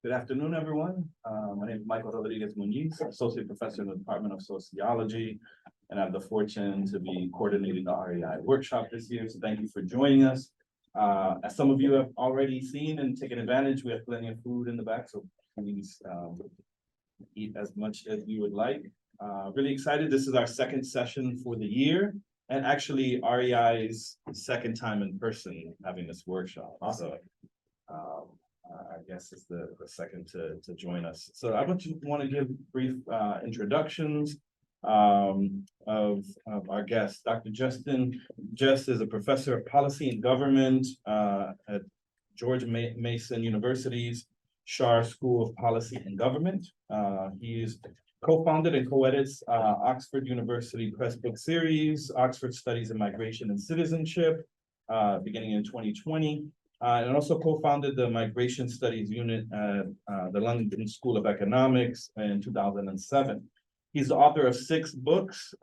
Good afternoon, everyone. My name is Michael Rodriguez Muniz, Associate Professor in the Department of Sociology, and I have the fortune to be coordinating the REI workshop this year. So thank you for joining us. As some of you have already seen and taken advantage, we have plenty of food in the back, so please eat as much as you would like. Really excited. This is our second session for the year, and actually REI's second time in person having this workshop. Awesome. So, I guess it's the second to join us. So I want to give brief introductions of our guest. Dr. Justin Gest is a professor of policy and government at George Mason University's Schar School of Policy and Government. He's co-founded and co-edits Oxford University Press Book Series, Oxford Studies in Migration and Citizenship, beginning in 2020. And also co-founded the Migration Studies Unit at the London School of Economics in 2007. He's the author of 6 books.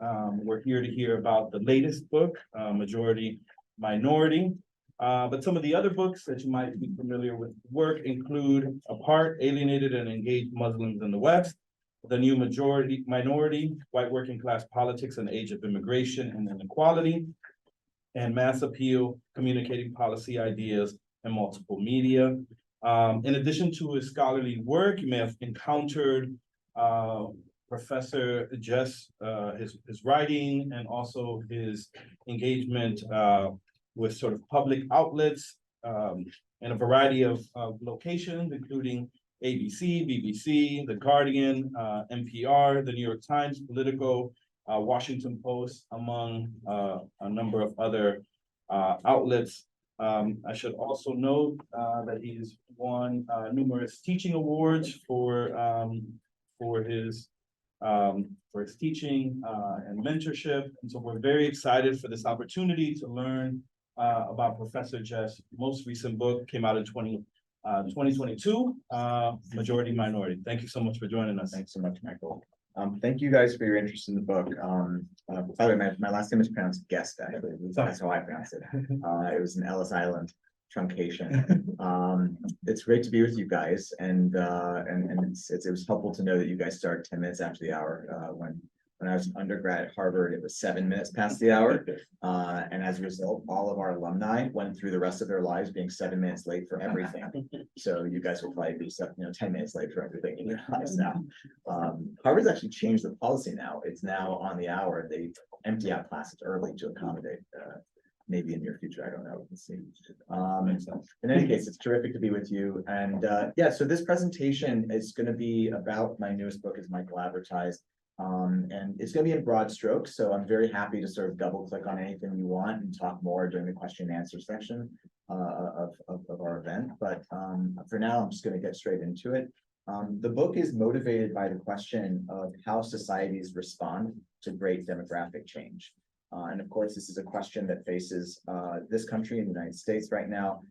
We're here to hear about the latest book, Majority Minority. But some of the other books that you might be familiar with work include Apart, Alienated and Engaged Muslims in the West, The New Majority Minority, White Working Class Politics and Age of Immigration and Inequality, and Mass Appeal, Communicating Policy Ideas and Multiple Media. In addition to his scholarly work, you may have encountered Professor Gest, his writing, and also his engagement with sort of public outlets in a variety of locations, including ABC, BBC, The Guardian, NPR, The New York Times, Politico, Washington Post, among a number of other outlets. I should also note that he's won numerous teaching awards for his teaching and mentorship. And so we're very excited for this opportunity to learn about Professor Gest's most recent book. Came out in 2022, Majority Minority. Thank you so much for joining us. Thanks so much, Michael. Thank you guys for your interest in the book. By the way, my last name is pronounced Gest, actually. That's how I pronounce it. It was an Ellis Island truncation. It's great to be with you guys, and it was helpful to know that you guys start 10 minutes after the hour. When I was an undergrad at Harvard, it was 7 minutes past the hour. And as a result, all of our alumni went through the rest of their lives being 7 minutes late for everything. So you guys will probably be 10 minutes late for everything in your lives now. Harvard's actually changed the policy now. It's now on the hour. They empty out classes early to accommodate maybe in your future. I don't know. We'll see. In any case, it's terrific to be with you. And yeah, so this presentation is going to be about my newest book, as Michael advertised. And it's going to be in broad strokes, so I'm very happy to sort of double click on anything you want and talk more during the question and answer section of our event. But for now, I'm just going to get straight into it. The book is motivated by the question of how societies respond to great demographic change. And of course, this is a question that faces this country in the United States right now,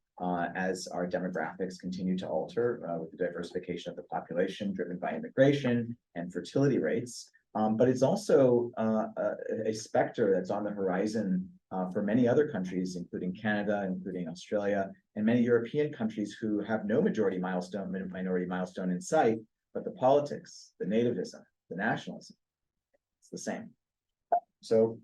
as our demographics continue to alter with the diversification of the population driven by immigration and fertility rates. But it's also a specter that's on the horizon for many other countries, including Canada, including Australia, and many European countries who have no minority milestone in sight, but the politics, the nativism, the nationalism, it's the same. So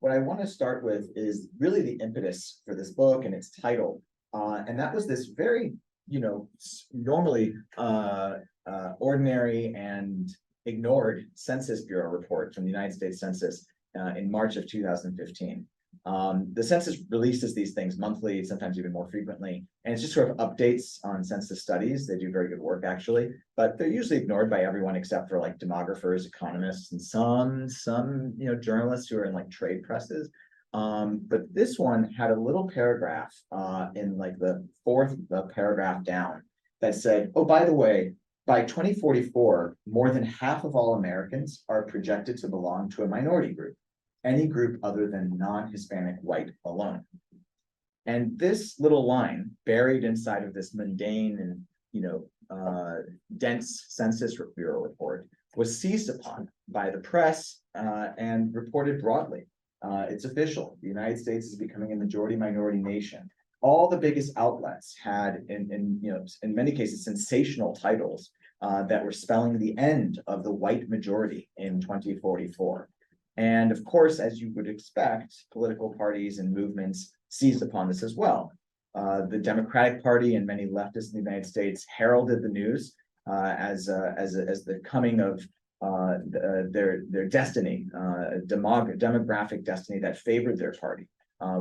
what I want to start with is really the impetus for this book and its title. And that was this very, normally ordinary and ignored Census Bureau report from the United States Census in March of 2015. The census releases these things monthly, sometimes even more frequently, and it's just sort of updates on census studies. They do very good work, actually, but they're usually ignored by everyone except for like demographers, economists, and some journalists who are in like trade presses. But this one had a little paragraph in like the 4th paragraph down that said, oh, by the way, by 2044, more than half of all Americans are projected to belong to a minority group, any group other than non-Hispanic white alone. And this little line buried inside of this mundane and dense Census Bureau report was seized upon by the press and reported broadly. It's official. The United States is becoming a majority minority nation. all the biggest outlets had in many cases sensational titles that were spelling the end of the white majority in 2044. And of course, as you would expect, political parties and movements seized upon this as well. The Democratic Party and many leftists in the United States heralded the news as the coming of their destiny, demographic destiny that favored their party,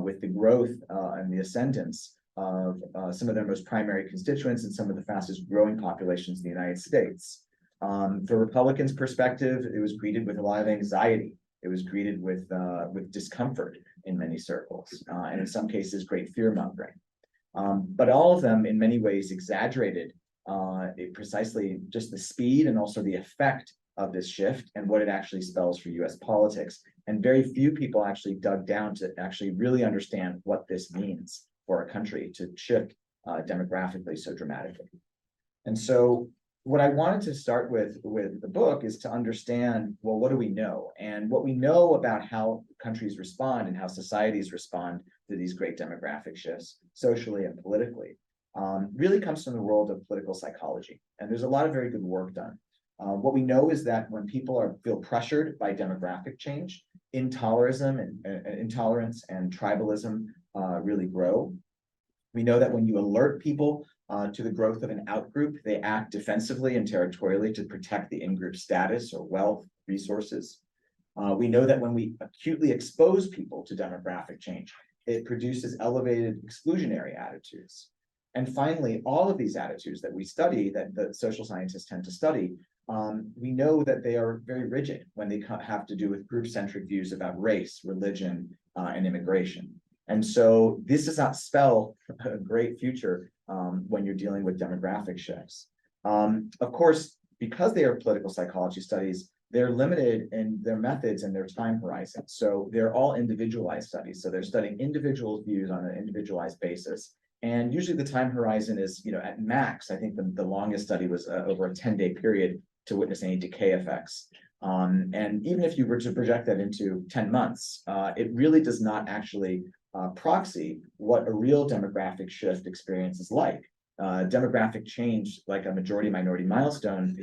with the growth and the ascendance of some of their most primary constituents and some of the fastest growing populations in the United States. For Republicans' perspective, it was greeted with a lot of anxiety. It was greeted with discomfort in many circles, and in some cases, great fear mongering. But all of them, in many ways, exaggerated precisely just the speed and also the effect of this shift and what it actually spells for US politics. And very few people actually dug down to actually really understand what this means for a country to shift demographically so dramatically. And so what I wanted to start with the book is to understand, well, what do we know? And what we know about how countries respond and how societies respond to these great demographic shifts, socially and politically, really comes from the world of political psychology. And there's a lot of very good work done. What we know is that when people feel pressured by demographic change, intolerance and tribalism really grow. We know that when you alert people to the growth of an outgroup, they act defensively and territorially to protect the in-group status or wealth, resources. We know that when we acutely expose people to demographic change, it produces elevated exclusionary attitudes. And finally, all of these attitudes that we study, that the social scientists tend to study, we know that they are very rigid when they have to do with group-centric views about race, religion, and immigration. And so this does not spell a great future when you're dealing with demographic shifts. Of course, because they are political psychology studies, they're limited in their methods and their time horizon. So they're all individualized studies. So they're studying individual views on an individualized basis. And usually the time horizon is, at max, I think the longest study was over a 10-day period to witness any decay effects. And even if you were to project that into 10 months, it really does not actually proxy what a real demographic shift experience is like. Demographic change, like a majority minority milestone,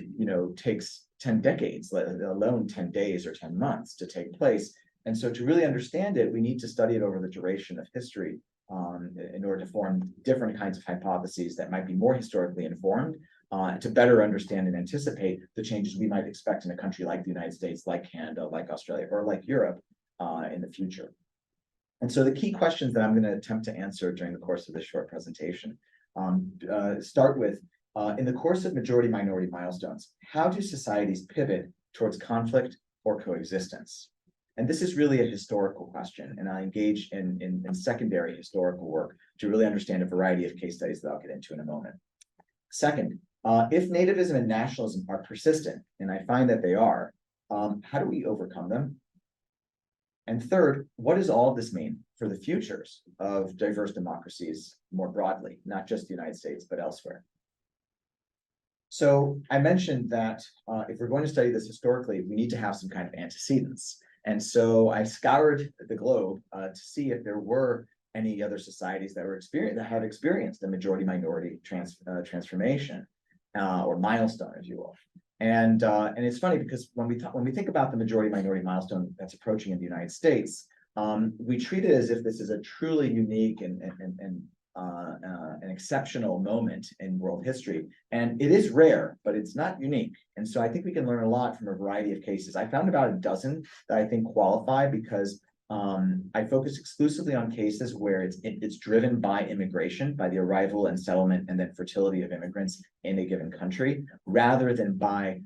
takes 10 decades, let alone 10 days or 10 months to take place. And so to really understand it, we need to study it over the duration of history in order to form different kinds of hypotheses that might be more historically informed, to better understand and anticipate the changes we might expect in a country like the United States, like Canada, like Australia, or like Europe in the future. And so the key questions that I'm going to attempt to answer during the course of this short presentation start with, in the course of majority minority milestones, how do societies pivot towards conflict or coexistence? And this is really a historical question, and I engage in secondary historical work to really understand a variety of case studies that I'll get into in a moment. Second, if nativism and nationalism are persistent, and I find that they are, how do we overcome them? And third, what does all of this mean for the futures of diverse democracies more broadly, not just the United States, but elsewhere? So I mentioned that if we're going to study this historically, we need to have some kind of antecedents. And so I scoured the globe to see if there were any other societies that had experienced a majority minority transformation or milestone, if you will. And it's funny because when we think about the majority minority milestone that's approaching in the United States, we treat it as if this is a truly unique and an exceptional moment in world history. And it is rare, but it's not unique. And so I think we can learn a lot from a variety of cases. I found about a dozen that I think qualify because I focus exclusively on cases where it's driven by immigration, by the arrival and settlement and then fertility of immigrants in a given country, rather than by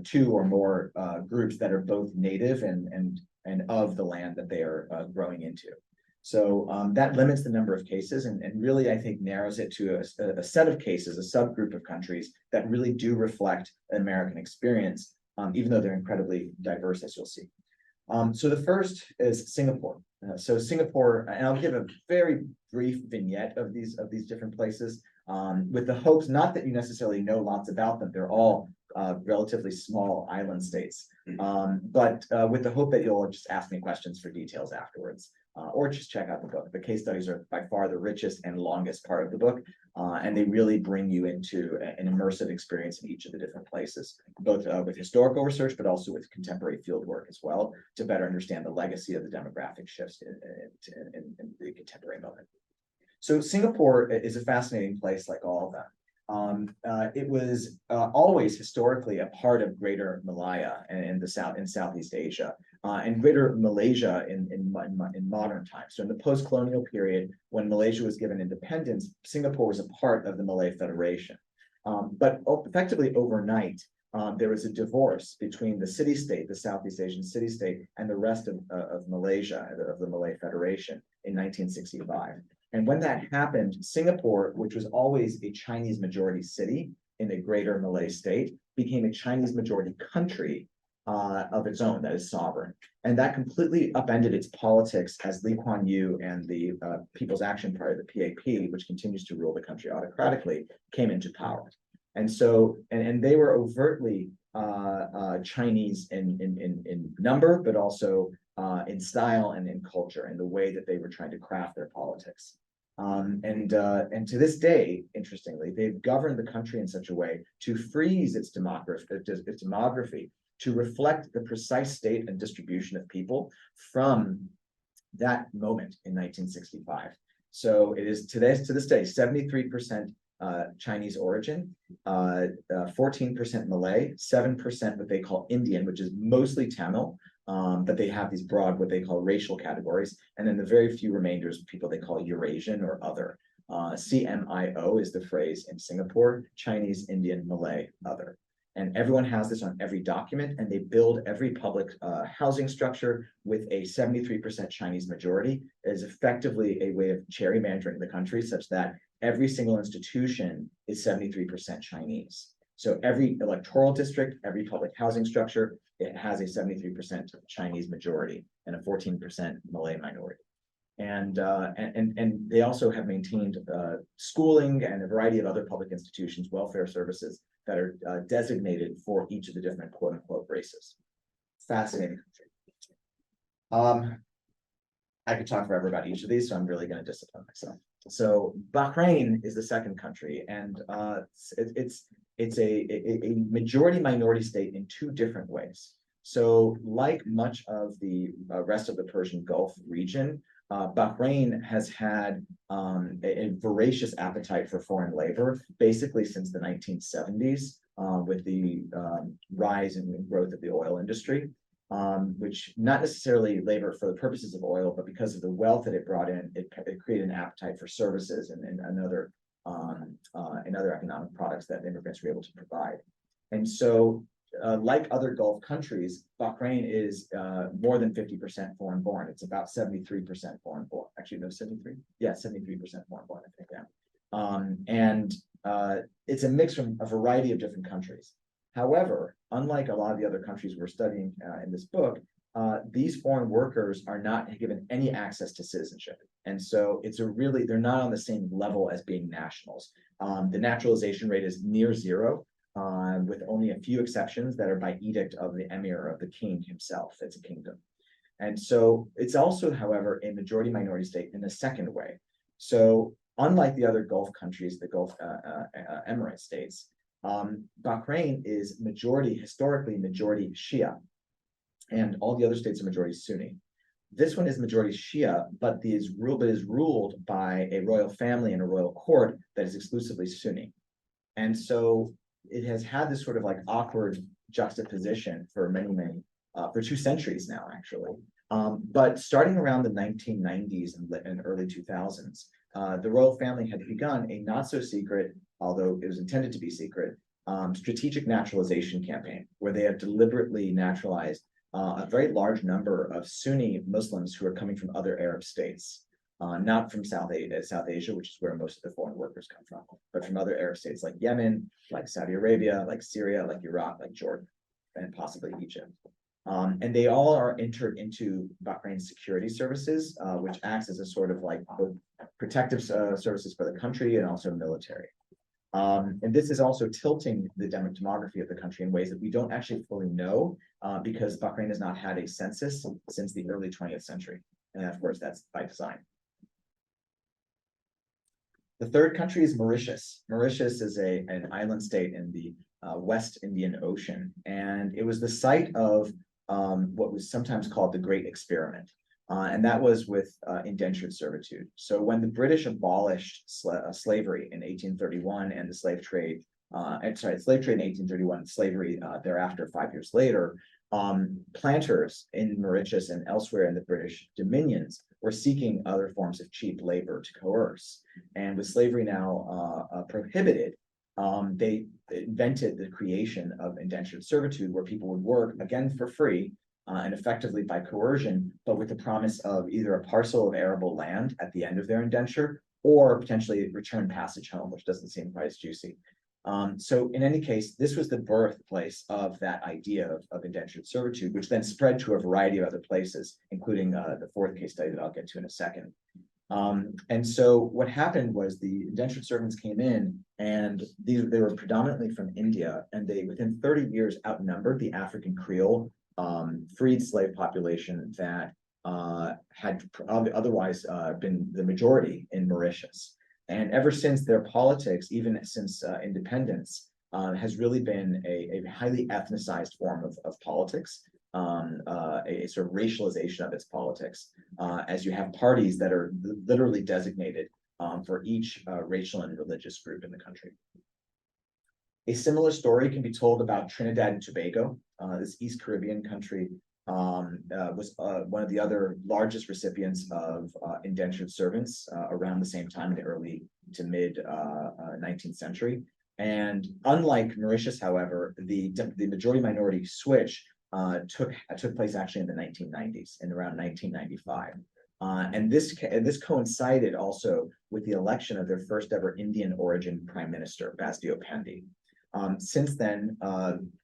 two or more groups that are both native and of the land that they are growing into. So that limits the number of cases and really, I think, narrows it to a set of cases, a subgroup of countries that really do reflect an American experience, even though they're incredibly diverse, as you'll see. So the first is Singapore. So Singapore, and I'll give a very brief vignette of these different places, with the hopes not that you necessarily know lots about them. They're all relatively small island states, but with the hope that you'll just ask me questions for details afterwards. or just check out the book. The case studies are by far the richest and longest part of the book, and they really bring you into an immersive experience in each of the different places, both with historical research, but also with contemporary field work as well, to better understand the legacy of the demographic shifts in the contemporary moment. So Singapore is a fascinating place, like all of them. It was always historically a part of Greater Malaya and in Southeast Asia, and Greater Malaysia in modern times. So in the post-colonial period, when Malaysia was given independence, Singapore was a part of the Malay Federation. But effectively overnight, there was a divorce between the city-state, the Southeast Asian city-state, and the rest of Malaysia, of the Malay Federation in 1965. And when that happened, Singapore, which was always a Chinese majority city in the greater Malay state, became a Chinese majority country of its own, that is sovereign. And that completely upended its politics as Lee Kuan Yew and the People's Action Party, the PAP, which continues to rule the country autocratically, came into power. And so, and they were overtly Chinese in number, but also in style and in culture, and the way that they were trying to craft their politics. And to this day, interestingly, they've governed the country in such a way to freeze its demography to reflect the precise state and distribution of people from that moment in 1965. So it is to this day 73% Chinese origin, 14% Malay, 7% what they call Indian, which is mostly Tamil. But they have these broad, what they call racial categories, and then the very few remainders of people they call Eurasian or other. CMIO is the phrase in Singapore: Chinese, Indian, Malay, other. And everyone has this on every document, and they build every public housing structure with a 73% Chinese majority. It is effectively a way of gerrymandering the country such that every single institution is 73% Chinese. So every electoral district, every public housing structure, it has a 73% Chinese majority and a 14% Malay minority. And they also have maintained schooling and a variety of other public institutions, welfare services that are designated for each of the different quote unquote races. Fascinating country. I could talk forever about each of these, so I'm really going to discipline myself. So Bahrain is the second country, and it's a majority minority state in two different ways. So like much of the rest of the Persian Gulf region, Bahrain has had a voracious appetite for foreign labor, basically since the 1970s, with the rise and growth of the oil industry, which not necessarily labor for the purposes of oil, but because of the wealth that it brought in, it created an appetite for services and other economic products that immigrants were able to provide. And so, like other Gulf countries, Bahrain is more than 50% foreign born. It's about 73% foreign born. Actually, no, 73? Yeah, 73% foreign born, I think, yeah. And it's a mix from a variety of different countries. However, unlike a lot of the other countries we're studying in this book, these foreign workers are not given any access to citizenship. And so they're not on the same level as being nationals. The naturalization rate is near zero, with only a few exceptions that are by edict of the emir, of the king himself. It's a kingdom. And so it's also, however, a majority minority state in the second way. So unlike the other Gulf countries, the Gulf Emirate states, Bahrain is historically majority Shia, and all the other states are majority Sunni. This one is majority Shia, but is ruled by a royal family and a royal court that is exclusively Sunni. And so it has had this sort of like awkward juxtaposition for for 2 centuries now, actually. But starting around the 1990s and early 2000s, the royal family had begun a not so secret, although it was intended to be secret, strategic naturalization campaign, where they have deliberately naturalized a very large number of Sunni Muslims who are coming from other Arab states, not from South Asia, which is where most of the foreign workers come from, but from other Arab states like Yemen, like Saudi Arabia, like Syria, like Iraq, like Jordan, and possibly Egypt. And they all are entered into Bahrain's security services, which acts as a sort of like both protective services for the country and also military. And this is also tilting the demography of the country in ways that we don't actually fully know, because Bahrain has not had a census since the early 20th century. And of course, that's by design. The third country is Mauritius. Mauritius is an island state in the West Indian Ocean, and it was the site of what was sometimes called the Great Experiment. And that was with indentured servitude. So when the British abolished slavery in 1831 and the slave trade, slave trade in 1831, slavery thereafter 5 years later, planters in Mauritius and elsewhere in the British dominions were seeking other forms of cheap labor to coerce. And with slavery now prohibited, they invented the creation of indentured servitude, where people would work again for free and effectively by coercion, but with the promise of either a parcel of arable land at the end of their indenture or potentially return passage home, which doesn't seem quite as juicy. So in any case, this was the birthplace of that idea of indentured servitude, which then spread to a variety of other places, including the fourth case study that I'll get to in a second. And so what happened was the indentured servants came in, and they were predominantly from India, and they within 30 years outnumbered the African Creole freed slave population that had otherwise been the majority in Mauritius. And ever since, their politics, even since independence, has really been a highly ethnicized form of politics, a sort of racialization of its politics, as you have parties that are literally designated for each racial and religious group in the country. A similar story can be told about Trinidad and Tobago. This East Caribbean country was one of the other largest recipients of indentured servants around the same time in the early to mid 19th century. And unlike Mauritius, however, the majority minority switch took place actually in the 1990s, in around 1995. And this coincided also with the election of their first ever Indian origin prime minister, Basdio Pandey. Since then,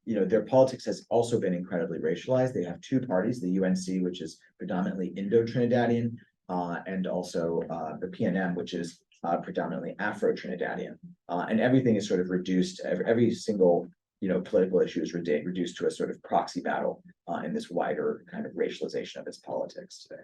their politics has also been incredibly racialized. They have two parties, the UNC, which is predominantly Indo-Trinidadian, and also the PNM, which is predominantly Afro-Trinidadian. And everything is sort of reduced, every single political issue is reduced to a sort of proxy battle in this wider kind of racialization of its politics today.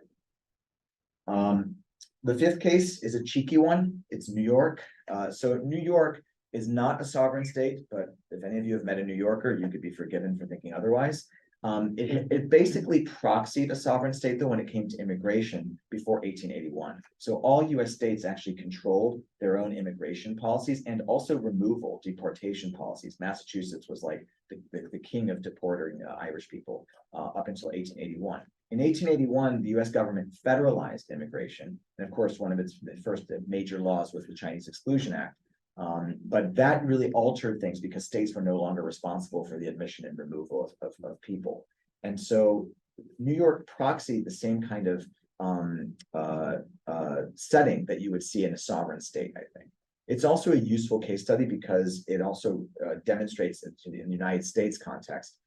The fifth case is a cheeky one. It's New York. So New York is not a sovereign state, but if any of you have met a New Yorker, you could be forgiven for thinking otherwise. It basically proxied a sovereign state, though, when it came to immigration before 1881. So all US states actually controlled their own immigration policies and also removal, deportation policies. Massachusetts was like the king of deporting Irish people up until 1881. In 1881, the US government federalized immigration. And of course, one of its first major laws was the Chinese Exclusion Act. But that really altered things because states were no longer responsible for the admission and removal of people. And so New York proxied the same kind of setting that you would see in a sovereign state, I think. It's also a useful case study because it also demonstrates in the United States context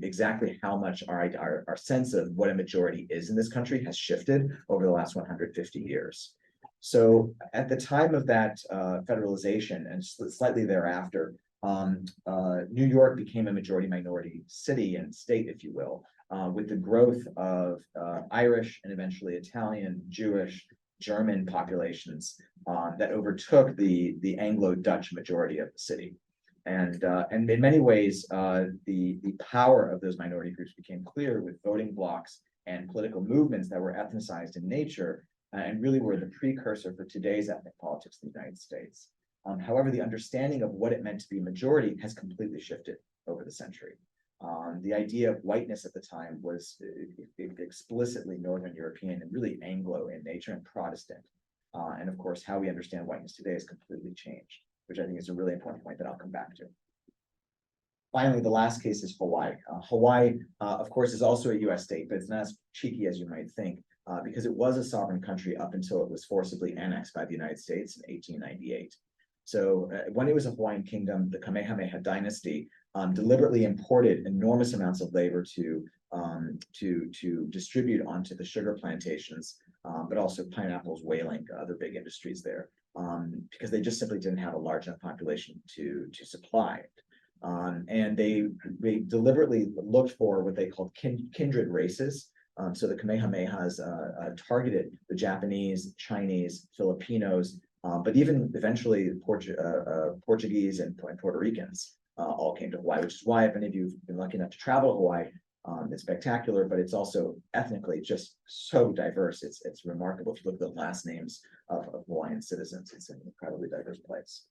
exactly how much our sense of what a majority is in this country has shifted over the last 150 years. So at the time of that federalization and slightly thereafter, New York became a majority minority city and state, if you will, with the growth of Irish and eventually Italian, Jewish, German populations that overtook the Anglo-Dutch majority of the city. And in many ways, the power of those minority groups became clear with voting blocs and political movements that were ethnicized in nature and really were the precursor for today's ethnic politics in the United States. However, the understanding of what it meant to be majority has completely shifted over the century. The idea of whiteness at the time was explicitly Northern European and really Anglo in nature and Protestant. And of course, how we understand whiteness today has completely changed, which I think is a really important point that I'll come back to. Finally, the last case is Hawaii. Hawaii, of course, is also a US state, but it's not as cheeky as you might think. Because it was a sovereign country up until it was forcibly annexed by the United States in 1898. So when it was a Hawaiian kingdom, the Kamehameha dynasty deliberately imported enormous amounts of labor to distribute onto the sugar plantations, but also pineapples, whaling, other big industries there, because they just simply didn't have a large enough population to supply it. And they deliberately looked for what they called kindred races, So the Kamehamehas targeted the Japanese, Chinese, Filipinos, but even eventually Portuguese and Puerto Ricans all came to Hawaii, which is why if any of you have been lucky enough to travel to Hawaii, it's spectacular, but it's also ethnically just so diverse. It's remarkable. If you look at the last names of Hawaiian citizens, it's an incredibly diverse place.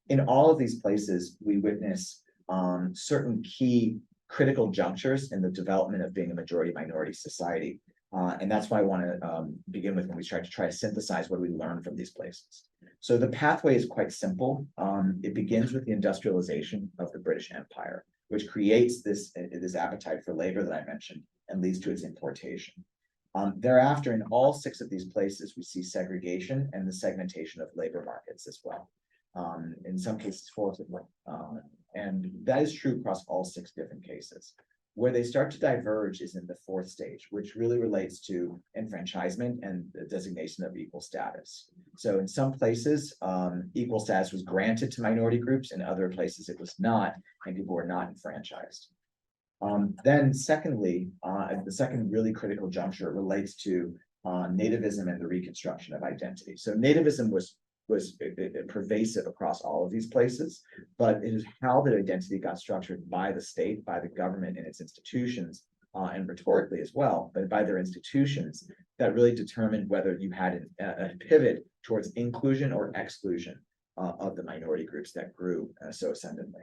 In all of these places, we witness certain key critical junctures in the development of being a majority minority society. And that's why I want to begin with when we try to synthesize what we learn from these places. So the pathway is quite simple. It begins with the industrialization of the British Empire, which creates this appetite for labor that I mentioned and leads to its importation. Thereafter, in all 6 of these places, we see segregation and the segmentation of labor markets as well. In some cases, forcibly. And that is true across all 6 different cases. Where they start to diverge is in the 4th stage, which really relates to enfranchisement and the designation of equal status. So in some places, equal status was granted to minority groups, in other places it was not, and people were not enfranchised. Then secondly, the second really critical juncture relates to nativism and the reconstruction of identity. So nativism was pervasive across all of these places, but it is how that identity got structured by the state, by the government and its institutions, and rhetorically as well, but by their institutions that really determined whether you had a pivot towards inclusion or exclusion of the minority groups that grew so ascendantly.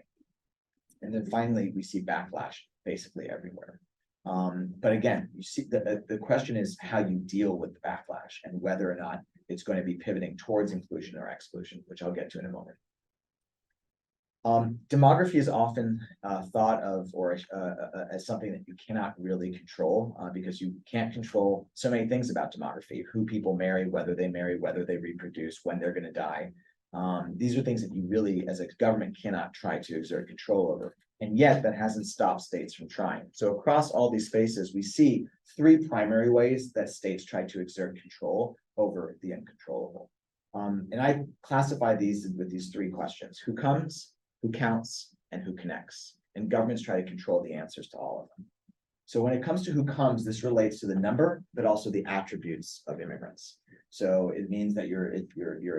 And then finally, we see backlash basically everywhere. But again, you see the question is how you deal with the backlash and whether or not it's going to be pivoting towards inclusion or exclusion, which I'll get to in a moment. Demography is often thought of or as something that you cannot really control because you can't control so many things about demography: who people marry, whether they reproduce, when they're going to die. These are things that you really, as a government, cannot try to exert control over. And yet that hasn't stopped states from trying. So across all these spaces, we see 3 primary ways that states try to exert control over the uncontrollable. And I classify these with these 3 questions: who comes, who counts, and who connects. And governments try to control the answers to all of them. So when it comes to who comes, this relates to the number, but also the attributes of immigrants. So it means that your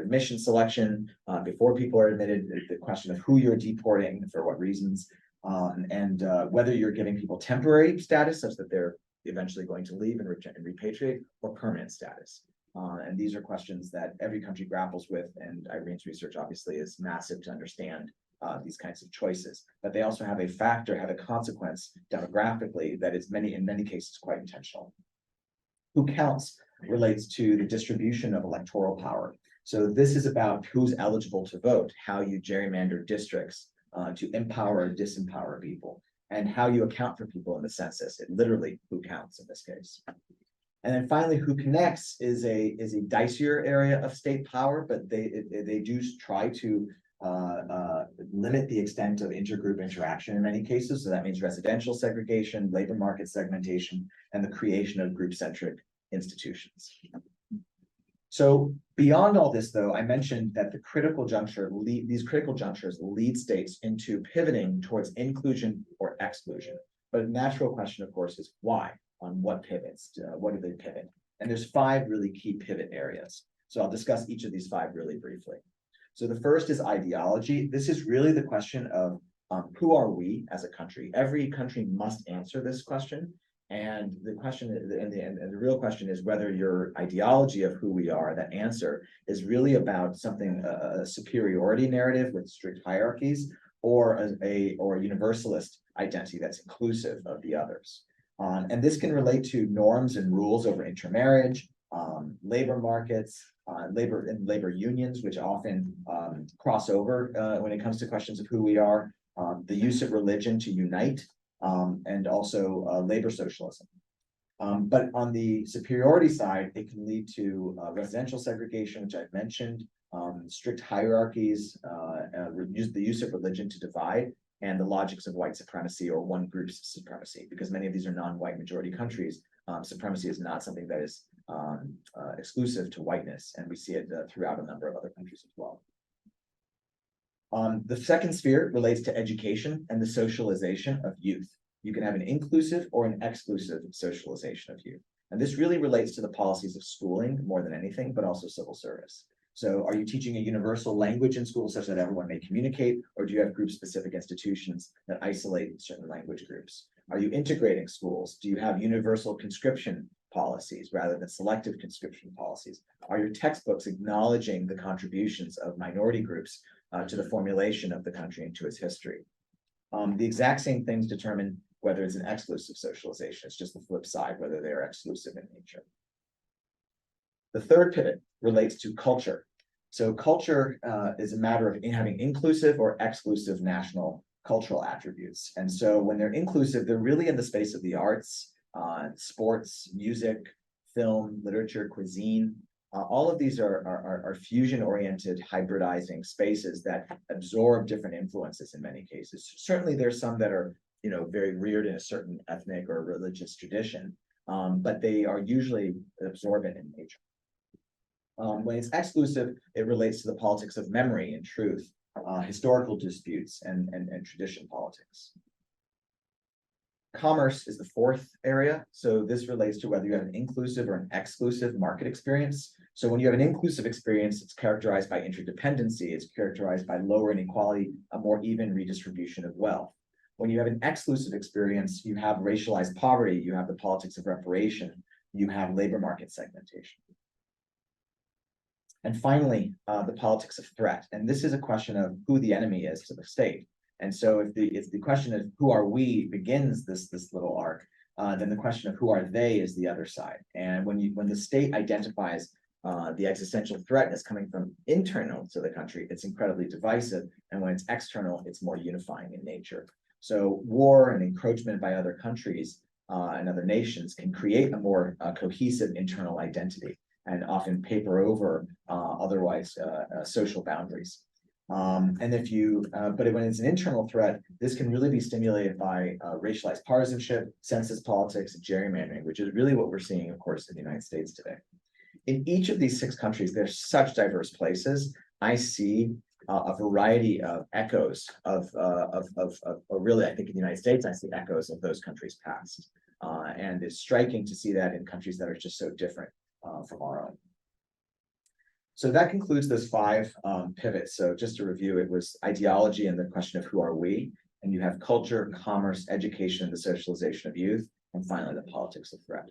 admission selection before people are admitted, the question of who you're deporting, for what reasons, and whether you're giving people temporary status such that they're eventually going to leave and repatriate, or permanent status. And these are questions that every country grapples with, and Irene's research obviously is massive to understand these kinds of choices. But they also have a consequence demographically that is in many cases quite intentional. Who counts relates to the distribution of electoral power. So this is about who's eligible to vote, how you gerrymander districts to empower or disempower people, and how you account for people in the census. It literally who counts in this case. And then finally, who connects is a dicier area of state power, but they do try to limit the extent of intergroup interaction in many cases. So that means residential segregation, labor market segmentation, and the creation of group-centric institutions. So beyond all this, though, I mentioned that these critical junctures lead states into pivoting towards inclusion or exclusion. But a natural question, of course, is why? On what pivots? What do they pivot? And there's 5 really key pivot areas. So I'll discuss each of these 5 really briefly. So the first is ideology. This is really the question of who are we as a country? Every country must answer this question. And the question, and the real question is whether your ideology of who we are, that answer, is really about something, a superiority narrative with strict hierarchies, or a universalist identity that's inclusive of the others. And this can relate to norms and rules over intermarriage, labor markets, labor unions, which often cross over when it comes to questions of who we are, the use of religion to unite, and also labor socialism. But on the superiority side, it can lead to residential segregation, which I've mentioned, strict hierarchies, the use of religion to divide, and the logics of white supremacy or one group's supremacy. Because many of these are non-white majority countries, supremacy is not something that is exclusive to whiteness, and we see it throughout a number of other countries as well. The second sphere relates to education and the socialization of youth. You can have an inclusive or an exclusive socialization of youth. And this really relates to the policies of schooling more than anything, but also civil service. So are you teaching a universal language in school such that everyone may communicate, or do you have group-specific institutions that isolate certain language groups? Are you integrating schools? Do you have universal conscription policies rather than selective conscription policies? Are your textbooks acknowledging the contributions of minority groups to the formulation of the country and to its history? The exact same things determine whether it's an exclusive socialization. It's just the flip side, whether they're exclusive in nature. The third pivot relates to culture. So culture is a matter of having inclusive or exclusive national cultural attributes. And so when they're inclusive, they're really in the space of the arts, sports, music, film, literature, cuisine. All of these are fusion-oriented, hybridizing spaces that absorb different influences in many cases. Certainly, there's some that are, very reared in a certain ethnic or religious tradition, but they are usually absorbent in nature. When it's exclusive, it relates to the politics of memory and truth, historical disputes, and tradition politics. Commerce is the fourth area. So this relates to whether you have an inclusive or an exclusive market experience. So when you have an inclusive experience, it's characterized by interdependency, it's characterized by lower inequality, a more even redistribution of wealth. When you have an exclusive experience, you have racialized poverty, you have the politics of reparation, you have labor market segmentation. And finally, the politics of threat. And this is a question of who the enemy is to the state. And so if the question of who are we begins this little arc, then the question of who are they is the other side. And when the state identifies the existential threat as coming from internal to the country, it's incredibly divisive. And when it's external, it's more unifying in nature. So war and encroachment by other countries and other nations can create a more cohesive internal identity and often paper over otherwise social boundaries. But when it's an internal threat, this can really be stimulated by racialized partisanship, census politics, and gerrymandering, which is really what we're seeing, of course, in the United States today. In each of these 6 countries, they're such diverse places. I see a variety of echoes or really, I think in the United States, I see echoes of those countries past. And it's striking to see that in countries that are just so different from our own. So that concludes those 5 pivots. So just to review, it was ideology and the question of who are we, and you have culture, commerce, education, the socialization of youth, and finally the politics of threat.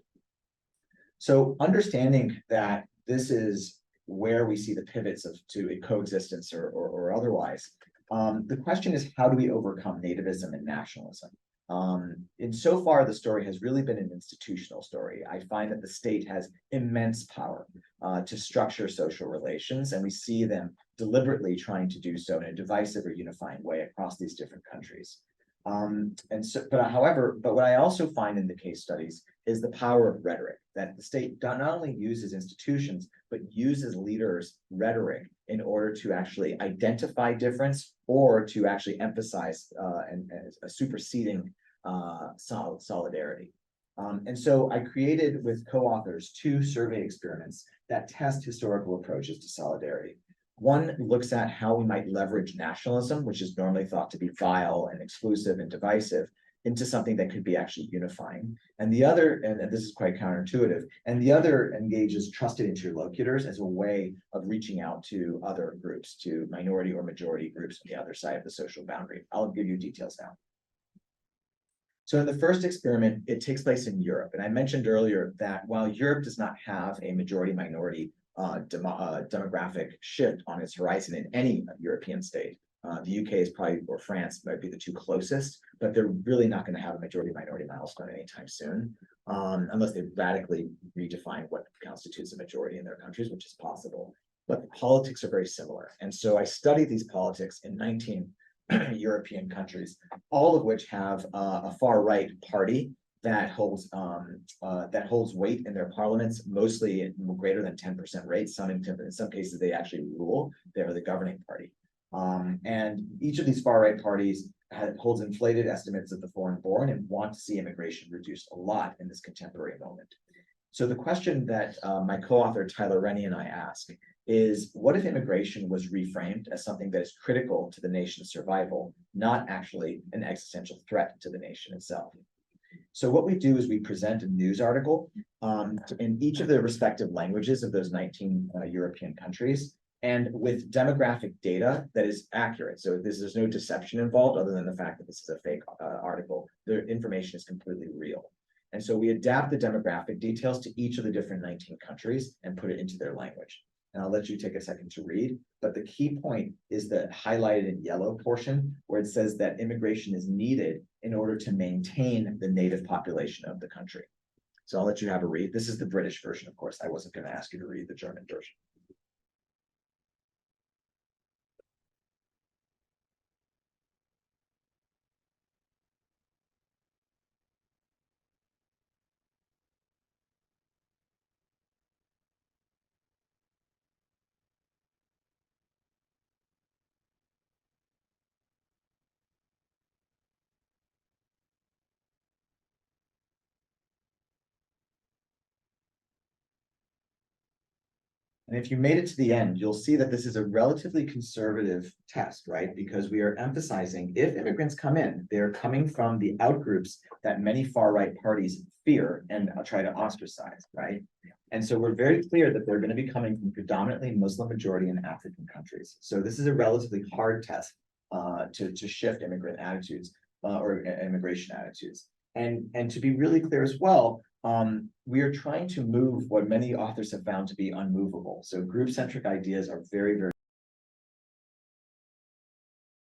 So understanding that this is where we see the pivots to a coexistence or otherwise, the question is, how do we overcome nativism and nationalism? And so far, the story has really been an institutional story. I find that the state has immense power to structure social relations, and we see them deliberately trying to do so in a divisive or unifying way across these different countries. But what I also find in the case studies is the power of rhetoric, that the state not only uses institutions, but uses leaders' rhetoric in order to actually identify difference or to actually emphasize a superseding solidarity. And so I created with co-authors 2 survey experiments that test historical approaches to solidarity. One looks at how we might leverage nationalism, which is normally thought to be vile and exclusive and divisive, into something that could be actually unifying. And the other, and this is quite counterintuitive, and the other engages trusted interlocutors as a way of reaching out to other groups, to minority or majority groups on the other side of the social boundary. I'll give you details now. So in the first experiment, it takes place in Europe. And I mentioned earlier that while Europe does not have a majority-minority demographic shift on its horizon in any European state, the UK is probably, or France might be the 2 closest, but they're really not going to have a majority-minority milestone anytime soon, unless they radically redefine what constitutes a majority in their countries, which is possible. But the politics are very similar. And so I studied these politics in 19 European countries, all of which have a far-right party that holds weight in their parliaments, mostly at greater than 10% rates. In some cases, they actually rule. They're the governing party. And each of these far-right parties holds inflated estimates of the foreign-born and want to see immigration reduced a lot in this contemporary moment. So the question that my co-author Tyler Rennie and I ask is, what if immigration was reframed as something that is critical to the nation's survival, not actually an existential threat to the nation itself? So what we do is we present a news article in each of the respective languages of those 19 European countries, and with demographic data that is accurate. So there's no deception involved other than the fact that this is a fake article. The information is completely real. And so we adapt the demographic details to each of the different 19 countries and put it into their language. And I'll let you take a second to read, but the key point is the highlighted in yellow portion where it says that immigration is needed in order to maintain the native population of the country. So I'll let you have a read. This is the British version, of course. I wasn't going to ask you to read the German version. And if you made it to the end, you'll see that this is a relatively conservative test, right? Because we are emphasizing if immigrants come in, they're coming from the outgroups that many far-right parties fear and try to ostracize, right? And so we're very clear that they're going to be coming from predominantly Muslim majority and African countries. So this is a relatively hard test to shift immigrant attitudes or immigration attitudes. And to be really clear as well, we are trying to move what many authors have found to be unmovable. So group-centric ideas are very, very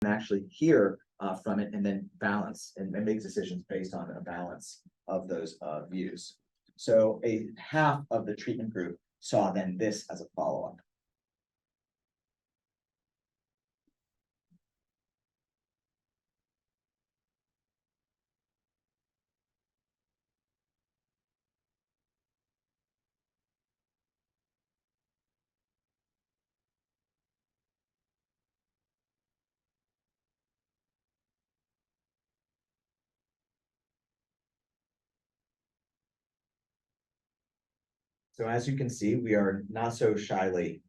actually hear from it and then balance and make decisions based on a balance of those views. So a half of the treatment group saw then this as a follow-up. So as you can see, we are not so shyly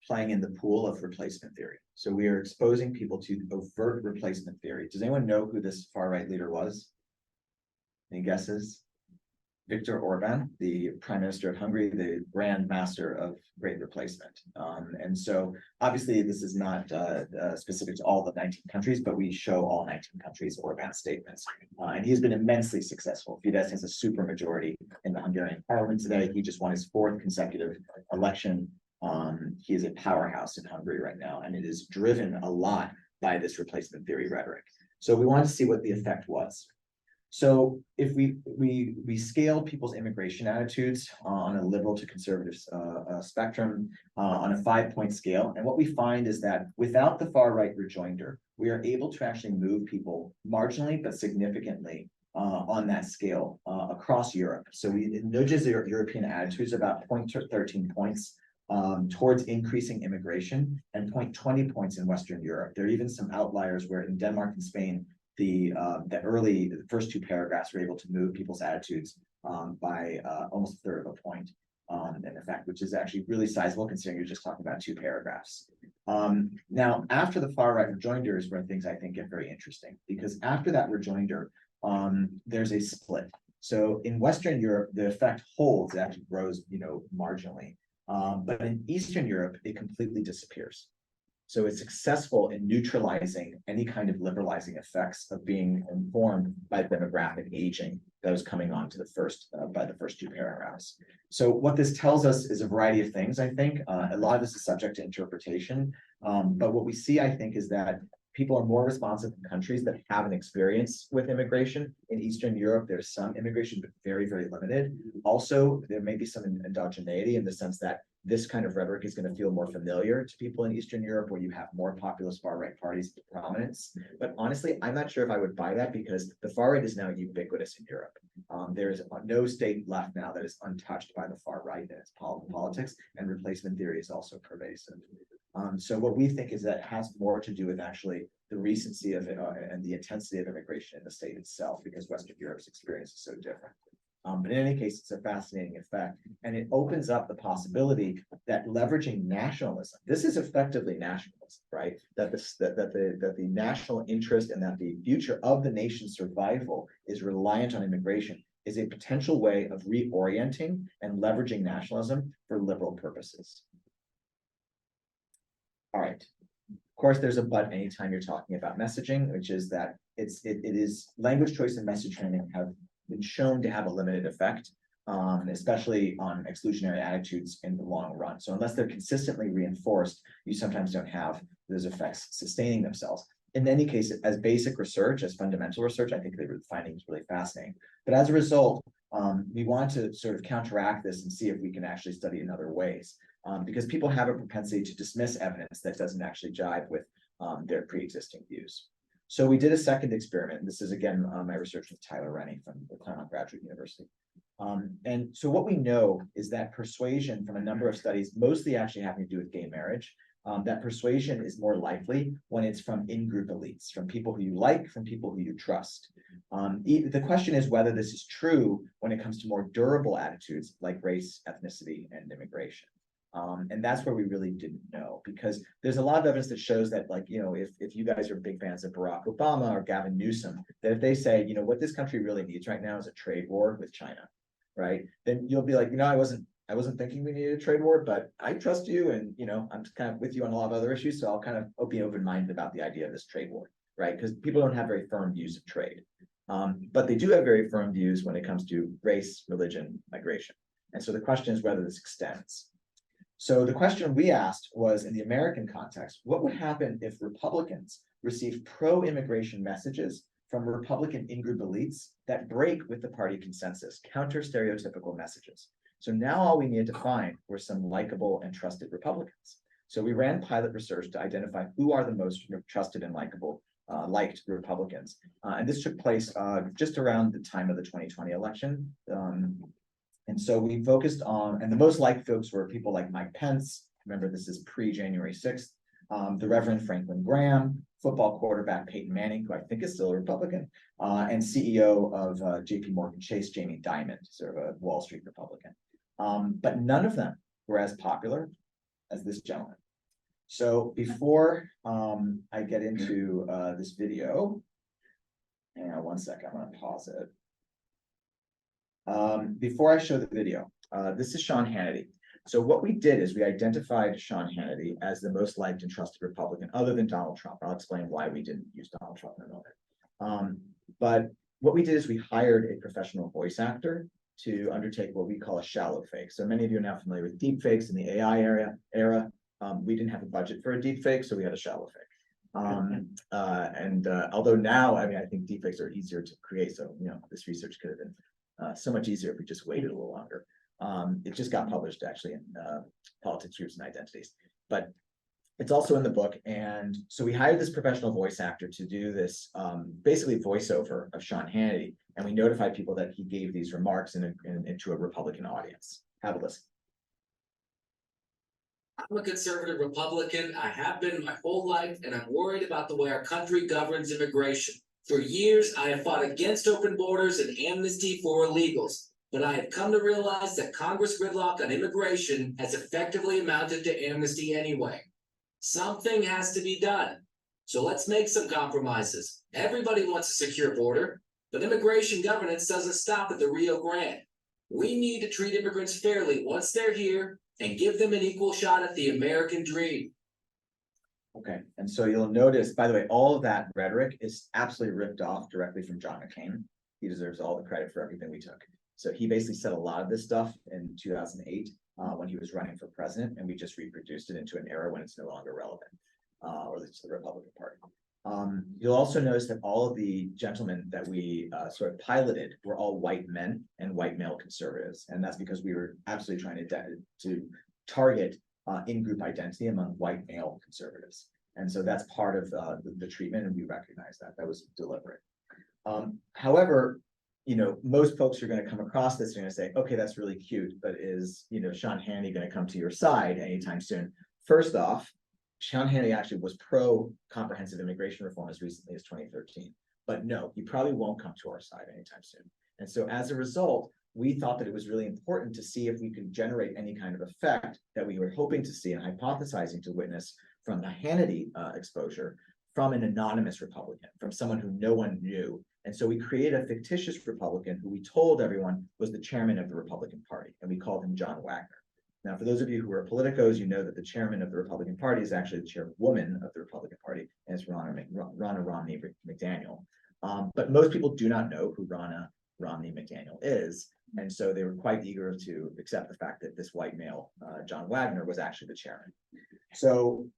playing in the pool of replacement theory. So we are exposing people to overt replacement theory. Does anyone know who this far-right leader was? Any guesses? Viktor Orban, the Prime Minister of Hungary, the grand master of great replacement. And so obviously this is not specific to all the 19 countries, but we show all 19 countries Orban's statements. And he has been immensely successful. Fidesz has a super majority in the Hungarian parliament today. He just won his 4th consecutive election. He is a powerhouse in Hungary right now, and it is driven a lot by this replacement theory rhetoric. So we wanted to see what the effect was. So if we scale people's immigration attitudes on a liberal to conservative spectrum on a 5-point scale, and what we find is that without the far right rejoinder, we are able to actually move people marginally but significantly on that scale across Europe. So it nudges their European attitudes about 0.13 points towards increasing immigration and 0.20 points in Western Europe. There are even some outliers where in Denmark and Spain, the first 2 paragraphs were able to move people's attitudes by almost a 1/3 of a point in effect, which is actually really sizable considering you're just talking about 2 paragraphs. Now, after the far right rejoinder is where things I think get very interesting, because after that rejoinder, there's a split. So in Western Europe, the effect holds, it actually grows, marginally. But in Eastern Europe, it completely disappears. So it's successful in neutralizing any kind of liberalizing effects of being informed by demographic aging that was coming on to the first by the first 2 paragraphs. So what this tells us is a variety of things, I think. A lot of this is subject to interpretation. But what we see, I think, is that people are more responsive in countries that have an experience with immigration. In Eastern Europe, there's some immigration, but very, very limited. Also, there may be some endogeneity in the sense that this kind of rhetoric is going to feel more familiar to people in Eastern Europe, where you have more populist far-right parties to prominence. But honestly, I'm not sure if I would buy that, because the far-right is now ubiquitous in Europe. There is no state left now that is untouched by the far-right in its politics, and replacement theory is also pervasive. So what we think is that it has more to do with actually the recency of it and the intensity of immigration in the state itself, because Western Europe's experience is so different. But in any case, it's a fascinating effect, and it opens up the possibility that leveraging nationalism, this is effectively nationalism, right? That the national interest and that the future of the nation's survival is reliant on immigration is a potential way of reorienting and leveraging nationalism for liberal purposes. All right. Of course, there's a but anytime you're talking about messaging, which is that it is language choice and message training have been shown to have a limited effect, especially on exclusionary attitudes in the long run. So unless they're consistently reinforced, you sometimes don't have those effects sustaining themselves. In any case, as basic research, as fundamental research, I think the findings really fascinating. But as a result, we want to sort of counteract this and see if we can actually study in other ways, because people have a propensity to dismiss evidence that doesn't actually jive with their pre-existing views. So we did a second experiment. This is, again, my research with Tyler Rennie from the Claremont Graduate University. And so what we know is that persuasion from a number of studies, mostly actually having to do with gay marriage, that persuasion is more likely when it's from in-group elites, from people who you like, from people who you trust. The question is whether this is true when it comes to more durable attitudes like race, ethnicity, and immigration. And that's where we really didn't know, because there's a lot of evidence that shows that, like, you know, if you guys are big fans of Barack Obama or Gavin Newsom, that if they say, you know, what this country really needs right now is a trade war with China, right? Then you'll be like, you know, I wasn't thinking we needed a trade war, but I trust you, and you know, I'm kind of with you on a lot of other issues, so I'll kind of be open-minded about the idea of this trade war, right? Because people don't have very firm views of trade, but they do have very firm views when it comes to race, religion, migration. And so the question is whether this extends. So the question we asked was, in the American context, what would happen if Republicans received pro-immigration messages from Republican in-group elites that break with the party consensus, counter-stereotypical messages? So now all we needed to find were some likable and trusted Republicans. So we ran pilot research to identify who are the most trusted and likable, liked Republicans. And this took place just around the time of the 2020 election. And so we focused on, and the most liked folks were people like Mike Pence. Remember, this is pre-January 6th. The Reverend Franklin Graham, football quarterback Peyton Manning, who I think is still a Republican, and CEO of JP Morgan Chase, Jamie Dimon, sort of a Wall Street Republican. But none of them were as popular as this gentleman. So before I get into this video, hang on one second, I'm gonna pause it. Before I show the video, this is Sean Hannity. So what we did is we identified Sean Hannity as the most liked and trusted Republican, other than Donald Trump. I'll explain why we didn't use Donald Trump in a moment. But what we did is we hired a professional voice actor to undertake what we call a shallow fake. So many of you are now familiar with deep fakes in the AI era. We didn't have a budget for a deep fake, so we had a shallow fake. Although now, I mean, I think deep fakes are easier to create. So, you know, this research could have been so much easier if we just waited a little longer. It just got published actually in Politics, Groups, and Identities, but it's also in the book. And so we hired this professional voice actor to do this basically voiceover of Sean Hannity, and we notified people that he gave these remarks into a Republican audience. Have a listen. I'm a conservative Republican. I have been my whole life, and I'm worried about the way our country governs immigration. For years, I have fought against open borders and amnesty for illegals, but I have come to realize that Congress gridlock on immigration has effectively amounted to amnesty anyway. Something has to be done. So let's make some compromises. Everybody wants a secure border, but immigration governance doesn't stop at the Rio Grande. We need to treat immigrants fairly once they're here and give them an equal shot at the American dream. Okay, and so you'll notice, by the way, all of that rhetoric is absolutely ripped off directly from John McCain. He deserves all the credit for everything we took. So he basically said a lot of this stuff in 2008 when he was running for president, and we just reproduced it into an era when it's no longer relevant, or it's the Republican Party. You'll also notice that all of the gentlemen that we sort of piloted were all white men and white male conservatives, and that's because we were absolutely trying to target in-group identity among white male conservatives. And so that's part of the treatment, and we recognize that. That was deliberate. However, you know, most folks are going to come across this and going to say, okay, that's really cute, but is, you know, Sean Hannity going to come to your side anytime soon? First off, Sean Hannity actually was pro-comprehensive immigration reform as recently as 2013. But no, he probably won't come to our side anytime soon. And so as a result, we thought that it was really important to see if we could generate any kind of effect that we were hoping to see and hypothesizing to witness from the Hannity exposure from an anonymous Republican, from someone who no one knew. And so we created a fictitious Republican who we told everyone was the chairman of the Republican Party, and we called him John Wagner. Now, for those of you who are politicos, you know that the chairman of the Republican Party is actually the chairwoman of the Republican Party, and it's Ronna Romney McDaniel. But most people do not know who Ronna Romney McDaniel is, and so they were quite eager to accept the fact that this white male, John Wagner, was actually the chairman. So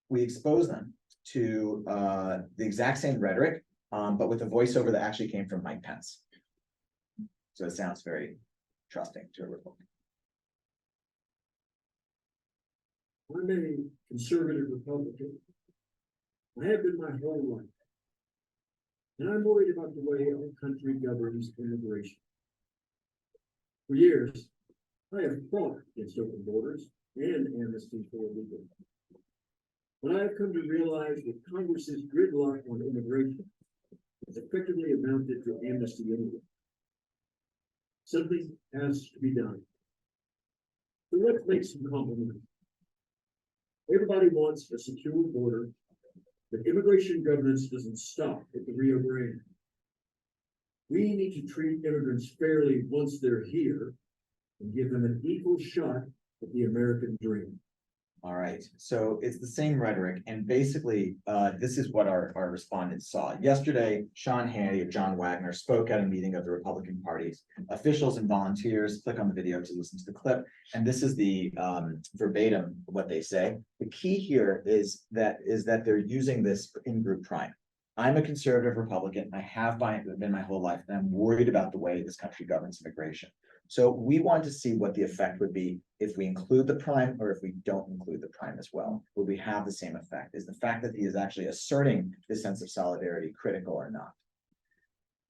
we exposed them to the exact same rhetoric, but with a voiceover that actually came from Mike Pence. So it sounds very trusting to a Republican. I'm a conservative Republican. I have been my whole life. And I'm worried about the way our country governs immigration. For years, I have fought against open borders and amnesty for illegals. But I have come to realize that Congress's gridlock on immigration has effectively amounted to amnesty anyway. Something has to be done. So let's make some compromise. Everybody wants a secure border, but immigration governance doesn't stop at the Rio Grande. We need to treat immigrants fairly once they're here and give them an equal shot at the American dream. All right, so it's the same rhetoric, and basically, this is what our respondents saw. Yesterday, Sean Hannity of John Wagner spoke at a meeting of the Republican Party's officials and volunteers. Click on the video to listen to the clip, and this is the verbatim what they say. The key here is that they're using this in-group prime. I'm a conservative Republican. I have been my whole life, and I'm worried about the way this country governs immigration. So we want to see what the effect would be if we include the prime or if we don't include the prime as well. Will we have the same effect? Is the fact that he is actually asserting this sense of solidarity critical or not?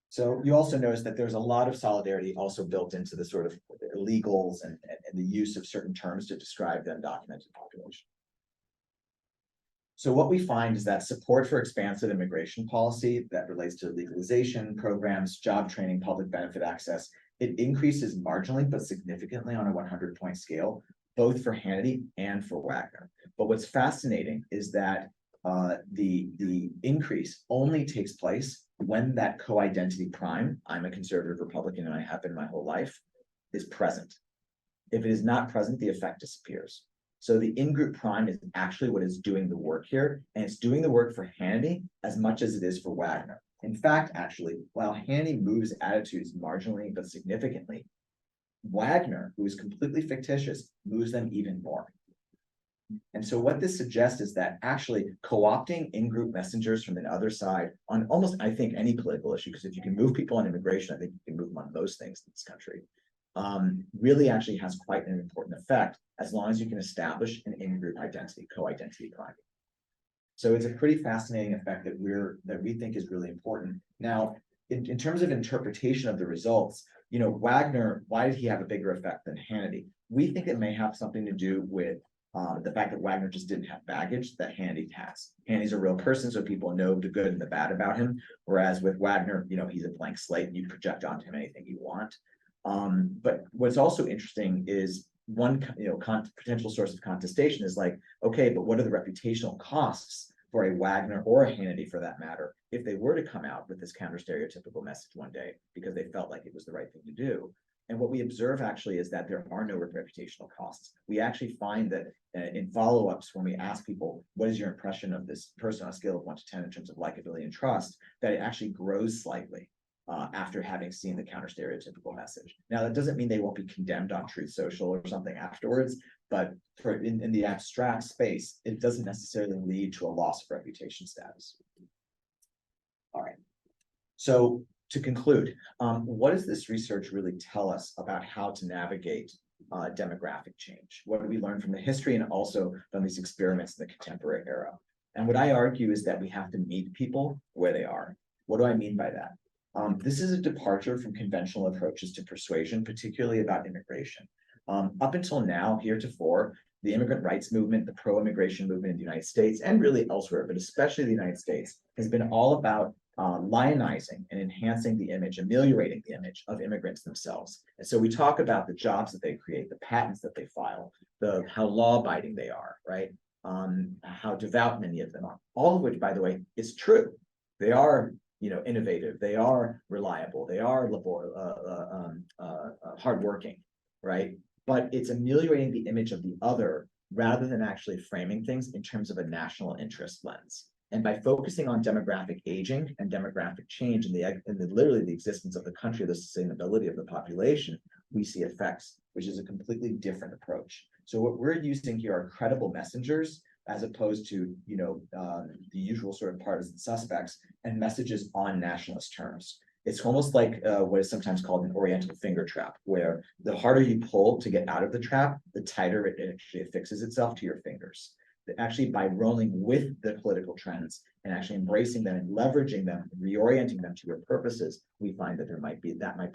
So you also notice that there's a lot of solidarity also built into the sort of illegals and the use of certain terms to describe the undocumented population. So what we find is that support for expansive immigration policy that relates to legalization programs, job training, public benefit access, it increases marginally but significantly on a 100-point scale, both for Hannity and for Wagner. But what's fascinating is that the increase only takes place when that co-identity prime, I'm a conservative Republican and I have been my whole life, is present. If it is not present, the effect disappears. So the in-group prime is actually what is doing the work here, and it's doing the work for Hannity as much as it is for Wagner. In fact, actually, while Hannity moves attitudes marginally but significantly, Wagner, who is completely fictitious, moves them even more. And so what this suggests is that actually co-opting in-group messengers from the other side on almost, I think, any political issue, because if you can move people on immigration, I think you can move them on most things in this country, really actually has quite an important effect as long as you can establish an in-group identity, co-identity prime. So it's a pretty fascinating effect that we think is really important. Now, in terms of interpretation of the results, you know, Wagner, why did he have a bigger effect than Hannity? We think it may have something to do with the fact that Wagner just didn't have baggage that Hannity has. Hannity's a real person, so people know the good and the bad about him. Whereas with Wagner, you know, he's a blank slate and you project onto him anything you want. But what's also interesting is one, potential source of contestation is like, okay, but what are the reputational costs for a Wagner or a Hannity for that matter, if they were to come out with this counter stereotypical message one day because they felt like it was the right thing to do? And what we observe actually is that there are no reputational costs. We actually find that in follow-ups, when we ask people, what is your impression of this person on a scale of 1 to 10 in terms of likability and trust, that it actually grows slightly after having seen the counter stereotypical message. Now, that doesn't mean they won't be condemned on Truth Social or something afterwards, but in the abstract space, it doesn't necessarily lead to a loss of reputation status. All right. So to conclude, what does this research really tell us about how to navigate demographic change? What do we learn from the history and also from these experiments in the contemporary era? And what I argue is that we have to meet people where they are. What do I mean by that? This is a departure from conventional approaches to persuasion, particularly about immigration. Up until now, heretofore, the immigrant rights movement, the pro-immigration movement in the United States, and really elsewhere, but especially the United States, has been all about lionizing and enhancing the image, ameliorating the image of immigrants themselves. And so we talk about the jobs that they create, the patents that they file, how law-abiding they are, right? How devout many of them are. All of which, by the way, is true. They are, innovative. They are reliable. They are hardworking, right? But it's ameliorating the image of the other rather than actually framing things in terms of a national interest lens. And by focusing on demographic aging and demographic change and literally the existence of the country, the sustainability of the population, we see effects, which is a completely different approach. So what we're using here are credible messengers as opposed to, the usual sort of partisan suspects and messages on nationalist terms. It's almost like what is sometimes called an oriental finger trap, where the harder you pull to get out of the trap, the tighter it actually affixes itself to your fingers. Actually, by rolling with the political trends and actually embracing them and leveraging them, reorienting them to your purposes, we find that that might be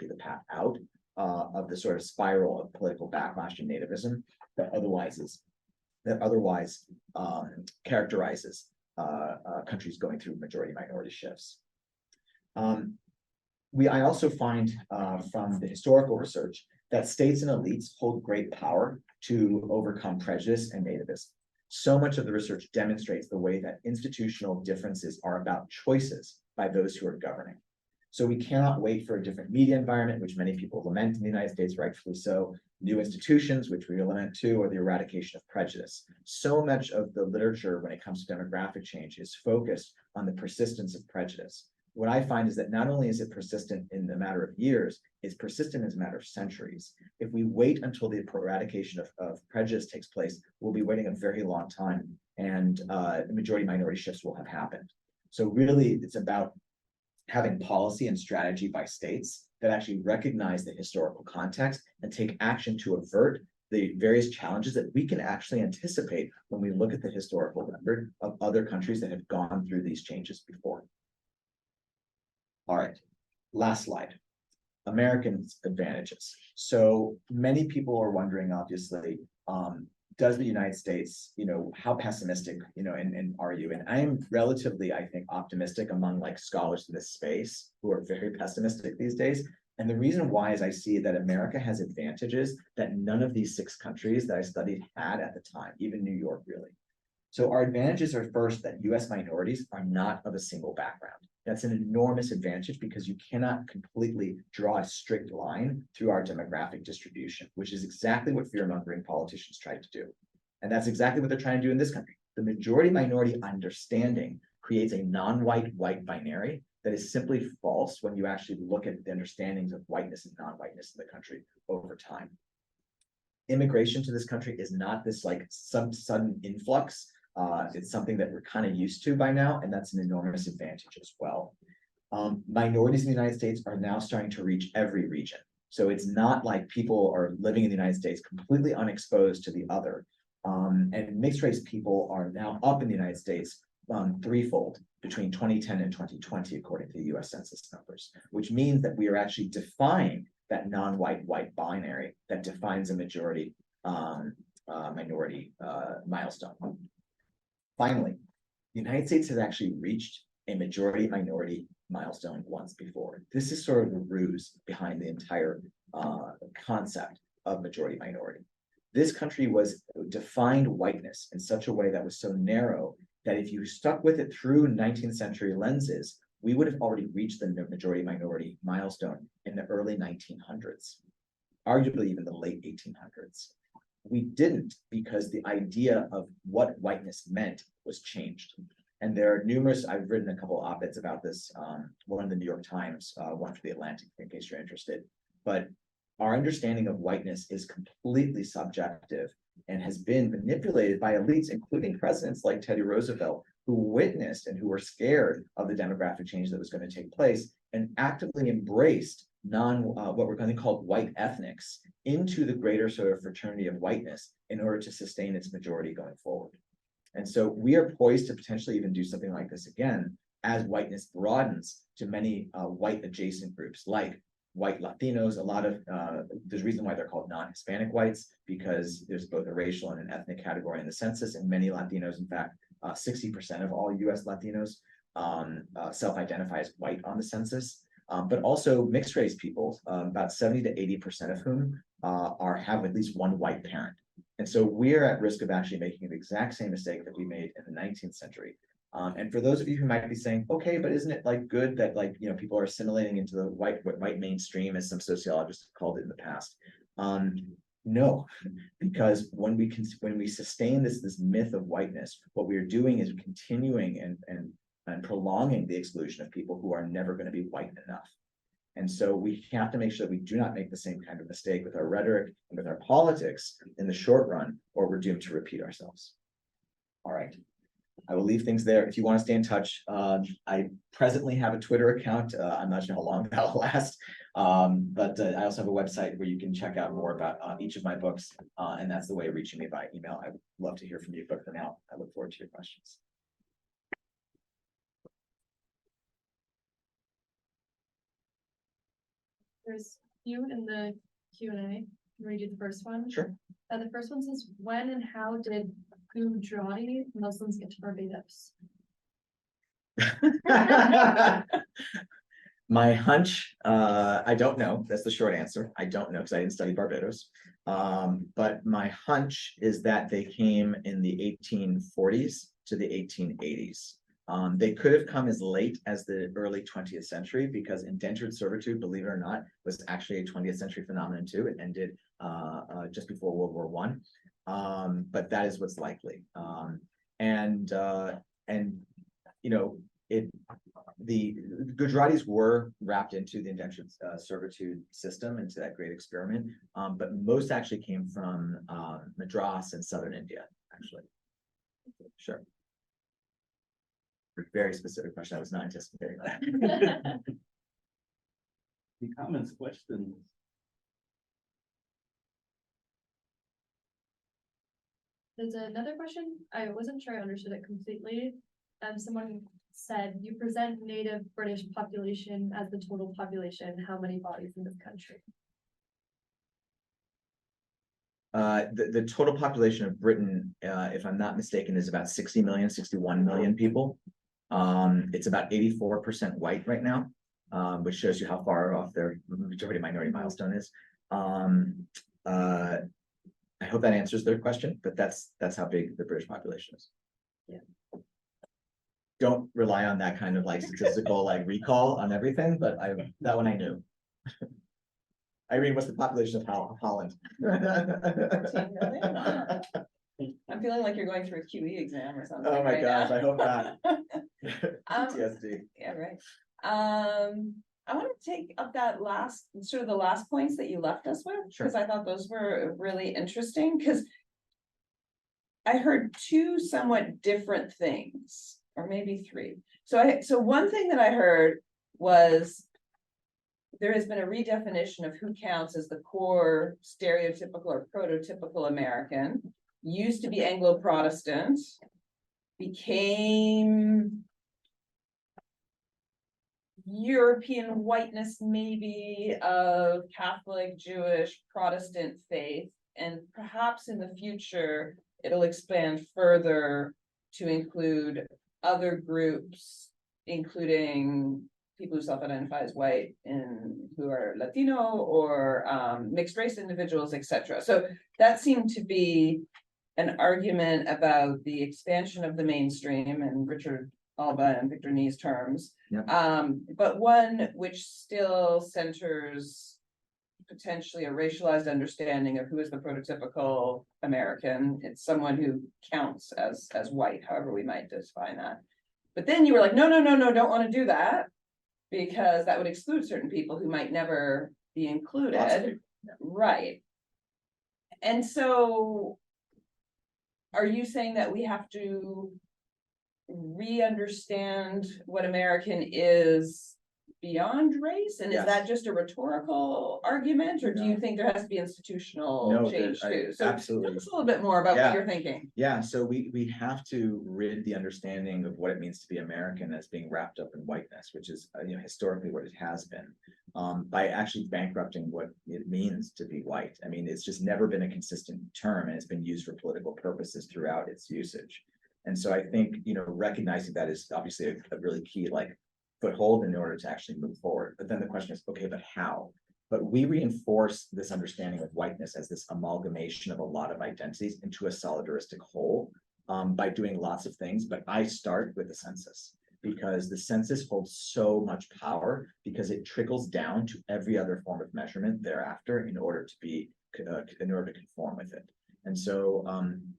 the path out of the sort of spiral of political backlash and nativism that otherwise characterizes countries going through majority-minority shifts. I also find from the historical research that states and elites hold great power to overcome prejudice and nativism. So much of the research demonstrates the way that institutional differences are about choices by those who are governing. So we cannot wait for a different media environment, which many people lament in the United States, rightfully so, new institutions, which we lament too, or the eradication of prejudice. So much of the literature when it comes to demographic change is focused on the persistence of prejudice. What I find is that not only is it persistent in a matter of years, it's persistent as a matter of centuries. If we wait until the eradication of prejudice takes place, we'll be waiting a very long time, and the majority-minority shifts will have happened. So really, it's about having policy and strategy by states that actually recognize the historical context and take action to avert the various challenges that we can actually anticipate when we look at the historical record of other countries that have gone through these changes before. All right, last slide. Americans' advantages. So many people are wondering, obviously, does the United States, how pessimistic, and are you? And I am relatively, I think, optimistic among like scholars in this space who are very pessimistic these days. And the reason why is I see that America has advantages that none of these 6 countries that I studied had at the time, even New York, really. So our advantages are first that US minorities are not of a single background. That's an enormous advantage because you cannot completely draw a strict line through our demographic distribution, which is exactly what fear-mongering politicians tried to do. And that's exactly what they're trying to do in this country. The majority-minority understanding creates a non-white white binary that is simply false when you actually look at the understandings of whiteness and non-whiteness in the country over time. Immigration to this country is not this like some sudden influx. It's something that we're kind of used to by now, and that's an enormous advantage as well. Minorities in the United States are now starting to reach every region. So it's not like people are living in the United States completely unexposed to the other. And mixed race people are now up in the United States threefold between 2010 and 2020, according to the US Census numbers, which means that we are actually defying that non-white white binary that defines a majority minority milestone. Finally, the United States has actually reached a majority minority milestone once before. This is sort of the ruse behind the entire concept of majority minority. This country was defined whiteness in such a way that was so narrow that if you stuck with it through 19th century lenses, we would have already reached the majority minority milestone in the early 1900s, arguably even the late 1800s. We didn't because the idea of what whiteness meant was changed. And there are numerous, I've written a couple of op-eds about this, one in the New York Times, one for the Atlantic, in case you're interested. But our understanding of whiteness is completely subjective and has been manipulated by elites, including presidents like Teddy Roosevelt, who witnessed and who were scared of the demographic change that was going to take place and actively embraced what we're going to call white ethnics into the greater sort of fraternity of whiteness in order to sustain its majority going forward. And so we are poised to potentially even do something like this again as whiteness broadens to many white adjacent groups like white Latinos. There's a reason why they're called non-Hispanic whites, because there's both a racial and an ethnic category in the census, and many Latinos, in fact, 60% of all US Latinos self-identify as white on the census, but also mixed race people, about 70 to 80% of whom have at least one white parent. And so we're at risk of actually making the exact same mistake that we made in the 19th century. And for those of you who might be saying, okay, but isn't it like good that people are assimilating into the white mainstream, as some sociologists have called it in the past? No, because when we sustain this myth of whiteness, what we are doing is continuing and prolonging the exclusion of people who are never going to be white enough. And so we have to make sure that we do not make the same kind of mistake with our rhetoric and with our politics in the short run, or we're doomed to repeat ourselves. All right. I will leave things there. If you want to stay in touch, I presently have a Twitter account. I'm not sure how long that'll last, but I also have a website where you can check out more about each of my books, and that's the way of reaching me by email. I would love to hear from you, but for now, I look forward to your questions. There's few in the Q&A. Read you the first one. Sure. The first one says, when and how did Gujarati Muslims get to Barbados? My hunch, I don't know. That's the short answer. I don't know because I didn't study Barbados. But my hunch is that they came in the 1840s to the 1880s. They could have come as late as the early 20th century because indentured servitude, believe it or not, was actually a 20th century phenomenon too. It ended just before World War I. But that is what's likely. The Gujaratis were wrapped into the indentured servitude system, into that great experiment, but most actually came from Madras and southern India, actually. Sure. Very specific question. I was not anticipating that. Any comments, questions? There's another question. I wasn't sure I understood it completely. Someone said, you present native British population as the total population. How many bodies in this country? The total population of Britain, if I'm not mistaken, is about 60 million, 61 million people. It's about 84% white right now, which shows you how far off their majority minority milestone is. I hope that answers their question, but that's how big the British population is. Yeah. Don't rely on that kind of statistical recall on everything, but that one I knew. Irene, what's the population of Holland? I'm feeling like you're going through a QE exam or something. Oh my right gosh, now. I hope not. PTSD. Yeah, right. I want to take up that the last points that you left us with, because I thought those were really interesting, because I heard two somewhat different things, or maybe three. So one thing that I heard was there has been a redefinition of who counts as the core stereotypical or prototypical American. Used to be Anglo-Protestant, became European whiteness, maybe of Catholic, Jewish, Protestant faith, and perhaps in the future it'll expand further to include other groups, including people who self-identify as white and who are Latino or mixed race individuals, etc. So that seemed to be an argument about the expansion of the mainstream in Richard Alba and Victor Nee's terms, Yep. But one which still centers potentially a racialized understanding of who is the prototypical American. It's someone who counts as white, however we might define that. But then you were like, no, don't want to do that, because that would exclude certain people who might never be included. Right. And so are you saying that we have to re-understand what American is beyond race? And Yes. is that just a rhetorical argument, or do you No. think there has to be institutional No, change too? So absolutely. tell us a little bit more about Yeah. what you're thinking. Yeah, so we have to rid the understanding of what it means to be American as being wrapped up in whiteness, which is historically what it has been, by actually bankrupting what it means to be white. I mean, it's just never been a consistent term, and it's been used for political purposes throughout its usage. And so I think, recognizing that is obviously a really key like foothold in order to actually move forward. But then the question is, okay, but how? But we reinforce this understanding of whiteness as this amalgamation of a lot of identities into a solidaristic whole by doing lots of things. But I start with the census because the census holds so much power because it trickles down to every other form of measurement thereafter in order to conform with it. And so,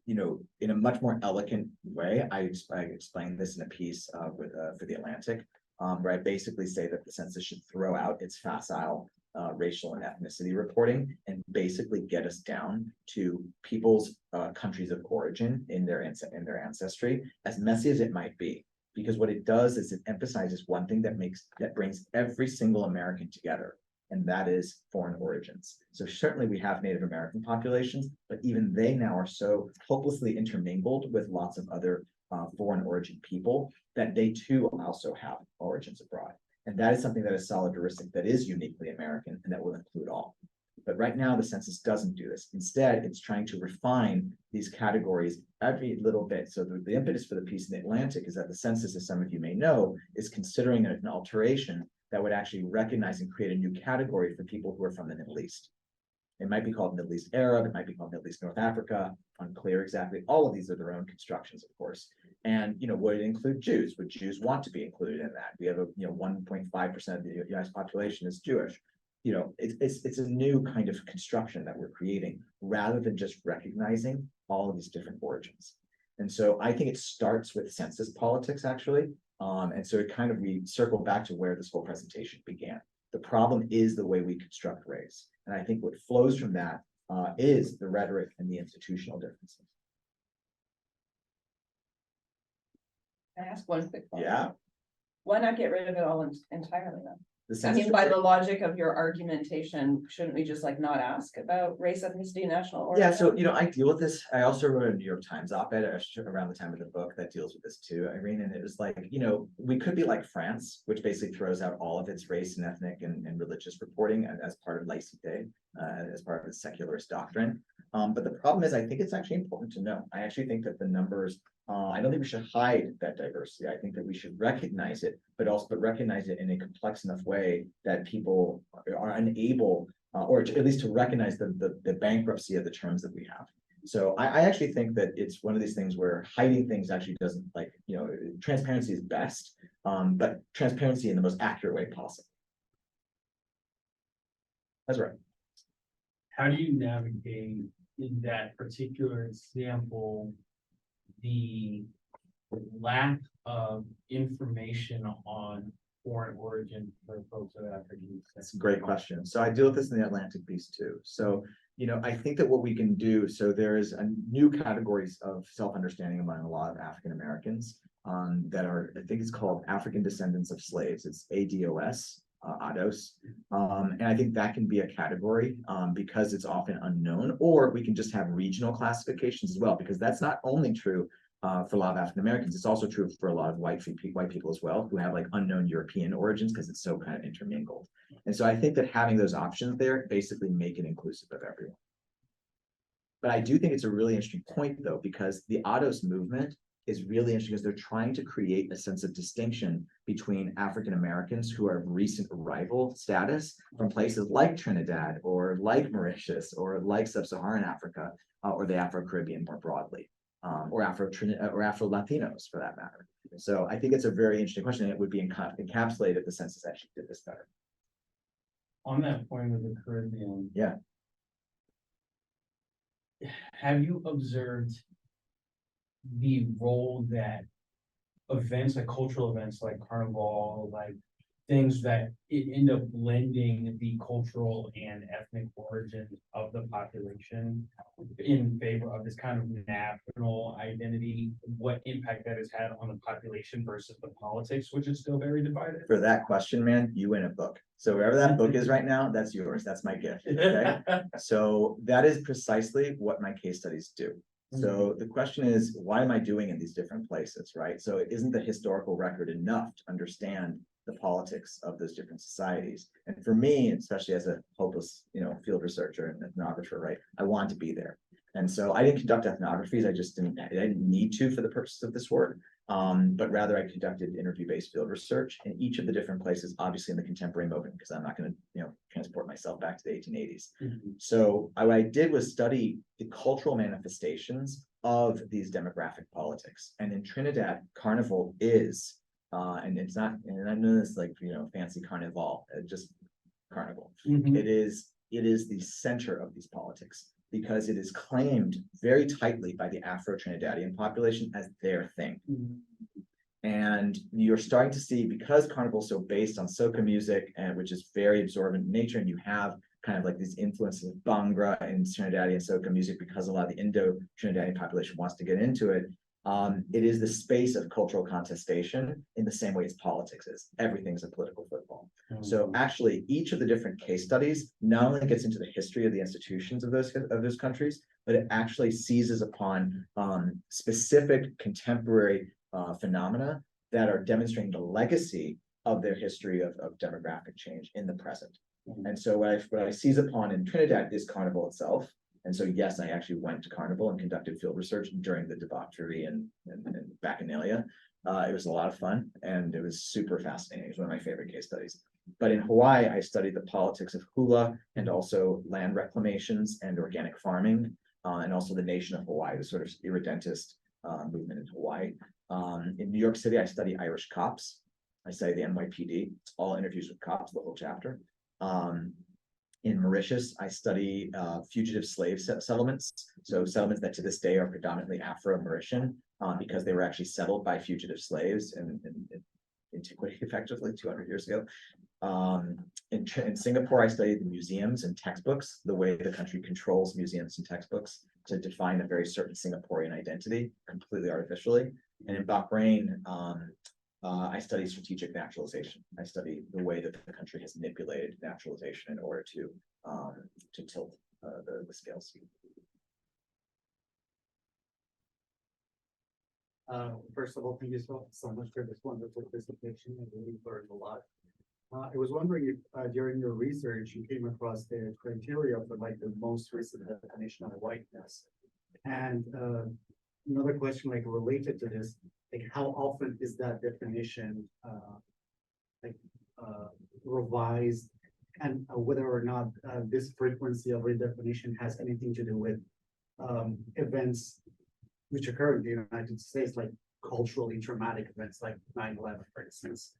in a much more elegant way, I explained this in a piece for the Atlantic, where I basically say that the census should throw out its facile racial and ethnicity reporting and basically get us down to people's countries of origin in their ancestry, as messy as it might be. Because what it does is it emphasizes one thing that brings every single American together, and that is foreign origins. So certainly we have Native American populations, but even they now are so hopelessly intermingled with lots of other foreign origin people that they too also have origins abroad. And that is something that is solidaristic, that is uniquely American, and that will include all. But right now, the census doesn't do this. Instead, it's trying to refine these categories every little bit. So the impetus for the piece in the Atlantic is that the census, as some of you may know, is considering an alteration that would actually recognize and create a new category for people who are from the Middle East. It might be called Middle East Arab, it might be called Middle East North Africa, unclear exactly. All of these are their own constructions, of course. And would it include Jews? Would Jews want to be included in that? We have 1.5% of the US population is Jewish. It's a new kind of construction that we're creating rather than just recognizing all of these different origins. And so I think it starts with census politics, actually. And so we circle back to where this whole presentation began. The problem is the way we construct race. And I think what flows from that is the rhetoric and the institutional differences. Can I ask one quick question? Yeah. Why not get rid of it all entirely then? The I census mean, by the report- logic of your argumentation, shouldn't we just like not ask about race, ethnicity, national origin? Yeah, so I deal with this. I also wrote a New York Times op-ed around the time of the book that deals with this too, Irene. And it was like, we could be like France, which basically throws out all of its race and ethnic and religious reporting as part of laïcité, as part of the secularist doctrine. But the problem is, I think it's actually important to know. I actually think that the numbers, I don't think we should hide that diversity. I think that we should recognize it, but recognize it in a complex enough way that people are unable, or at least to recognize the bankruptcy of the terms that we have. So I actually think that it's one of these things where hiding things actually doesn't, transparency is best, but transparency in the most accurate way possible. That's right. How do you navigate in that particular example, the lack of information on foreign origin for folks of African descent? That's a great question. So I deal with this in the Atlantic piece too. So, I think that what we can do, so there's a new categories of self-understanding among a lot of African Americans that are, I think it's called African Descendants of Slaves. It's ADOS. ADOS. And I think that can be a category because it's often unknown, or we can just have regional classifications as well, because that's not only true for a lot of African Americans, it's also true for a lot of white people as well, who have unknown European origins because it's so kind of intermingled. And so I think that having those options there basically make it inclusive of everyone. But I do think it's a really interesting point though, because the ADOS movement is really interesting because they're trying to create a sense of distinction between African Americans who are of recent arrival status from places like Trinidad or like Mauritius or like Sub-Saharan Africa or the Afro-Caribbean more broadly, or Afro-Latinos for that matter. So I think it's a very interesting question, and it would be encapsulated if the census actually did this better. On that point of the Caribbean. Yeah. Have you observed the role that events like cultural events like Carnival, like things that end up blending the cultural and ethnic origins of the population in favor of this kind of national identity, what impact that has had on the population versus the politics, which is still very divided? For that question, man, you win a book. So wherever that book is right now, that's yours. That's my gift. Okay. So that is precisely what my case studies do. So the question is, why am I doing in these different places, right? So isn't the historical record enough to understand the politics of those different societies? And for me, especially as a hopeless, field researcher and ethnographer, right, I want to be there. And so I didn't conduct ethnographies, I didn't need to for the purposes of this work. But rather I conducted interview-based field research in each of the different places, obviously in the contemporary moment, because I'm not going to, transport myself back to the 1880s. So what I did was study the cultural manifestations of these demographic politics. And in Trinidad, carnival is, and it's not, and I know this like, fancy carnival, just carnival. It is the center of these politics because it is claimed very tightly by the Afro-Trinidadian population as their thing. And you're starting to see, because carnival is so based on soca music, and which is very absorbent in nature, and you have kind of like these influences of Bhangra and Trinidadian soca music because a lot of the Indo-Trinidadian population wants to get into it. It is the space of cultural contestation in the same way as politics is. Everything's a political football. So actually, each of the different case studies not only gets into the history of the institutions of those countries, but it actually seizes upon specific contemporary phenomena that are demonstrating the legacy of their history of demographic change in the present. And so what I seize upon in Trinidad is carnival itself. And so, yes, I actually went to carnival and conducted field research during the debauchery and bacchanalia. It was a lot of fun and it was super fascinating. It was one of my favorite case studies. But in Hawaii, I studied the politics of hula and also land reclamations and organic farming, and also the nation of Hawaii, the sort of irredentist movement in Hawaii. In New York City, I study Irish cops. I study the NYPD. It's all interviews with cops, the whole chapter. In Mauritius, I study fugitive slave settlements. So settlements that to this day are predominantly Afro-Mauritian because they were actually settled by fugitive slaves in antiquity, effectively 200 years ago. In Singapore, I studied the museums and textbooks, the way the country controls museums and textbooks to define a very certain Singaporean identity, completely artificially. And in Bahrain, I study strategic naturalization. I study the way that the country has manipulated naturalization in order to tilt the scales. First of all, thank you so much for this wonderful presentation. I really learned a lot. I was wondering if during your research you came across the criteria for like the most recent definition of whiteness. And another question like related to this, like how often is that definition revised, and whether or not this frequency of redefinition has anything to do with events which occur in the United States, like culturally traumatic events like 9/11, for instance.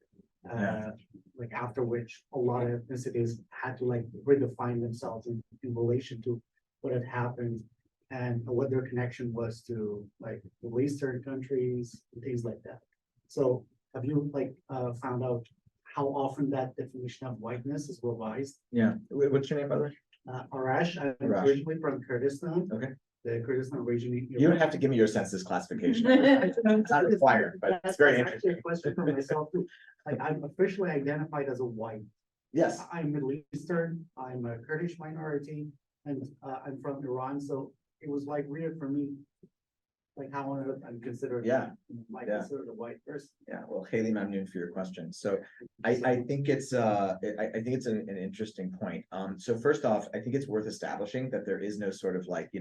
Like after which a lot of ethnicities had to like redefine themselves in relation to what had happened and what their connection was to like the Western countries and things like that. So have you like found out how often that definition of whiteness is revised? Yeah. What's your name, by the way? Arash, I'm Arash. originally from Kurdistan. Okay. The Kurdistan region. You don't have to give me your census classification. It's not required, but it's very That's actually interesting. a question for myself too. Like I'm officially identified as a white. Yes. I'm Middle Eastern, I'm a Kurdish minority, and I'm from Iran, so it was like weird for me. Like how on earth I'm considered. Yeah. Considered a white person. Yeah, well, Haley Mamnoon for your question. So I think it's an interesting point. So first off, I think it's worth establishing that there is no sort of like,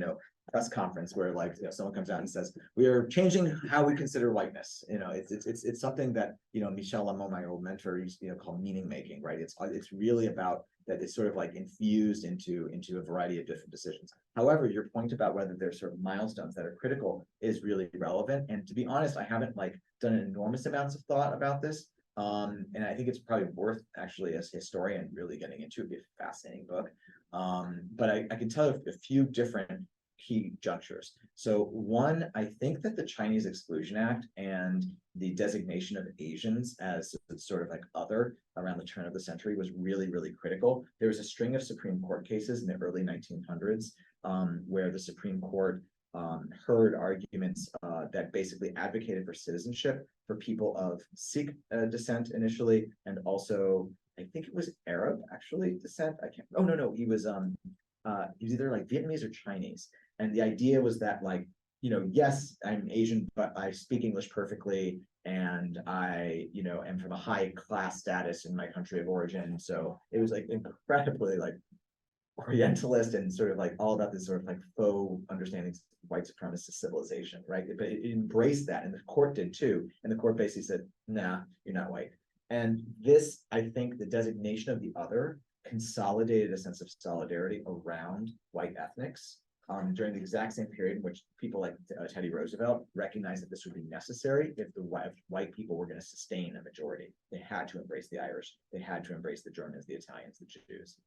press conference where like, someone comes out and says, we are changing how we consider whiteness. It's something that, Michel Lamont, my old mentor, used to call meaning making, right? It's really about that it's sort of like infused into a variety of different decisions. However, your point about whether there's sort of milestones that are critical is really relevant. And to be honest, I haven't like done enormous amounts of thought about this. And I think it's probably worth actually as a historian really getting into. It'd be a fascinating book. But I can tell you a few different key junctures. So one, I think that the Chinese Exclusion Act and the designation of Asians as sort of like other around the turn of the century was really, really critical. There was a string of Supreme Court cases in the early 1900s where the Supreme Court heard arguments that basically advocated for citizenship for people of Sikh descent initially, and also I think it was Arab actually descent. I can't. Oh no, he was either like Vietnamese or Chinese. And the idea was that like, yes, I'm Asian, but I speak English perfectly, and I, am from a high class status in my country of origin. So it was like incredibly like Orientalist and sort of like all about this sort of like faux understandings of white supremacist civilization, right? But it embraced that, and the court did too. And the court basically said, nah, you're not white. And this, I think, the designation of the other consolidated a sense of solidarity around white ethnics during the exact same period in which people like Teddy Roosevelt recognized that this would be necessary if the white people were going to sustain a majority. They had to embrace the Irish. They had to embrace the Germans, the Italians, the Jews.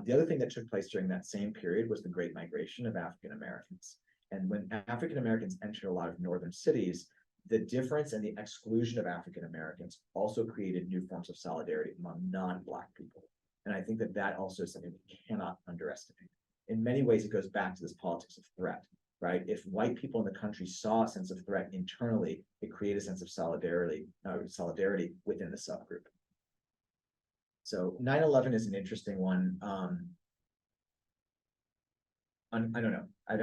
The other thing that took place during that same period was the Great Migration of African Americans. And when African Americans entered a lot of northern cities, the difference and the exclusion of African Americans also created new forms of solidarity among non-Black people. And I think that that also is something we cannot underestimate. In many ways, it goes back to this politics of threat, right? If white people in the country saw a sense of threat internally, it created a sense of solidarity within the subgroup. So 9/11 is an interesting one. I don't know. I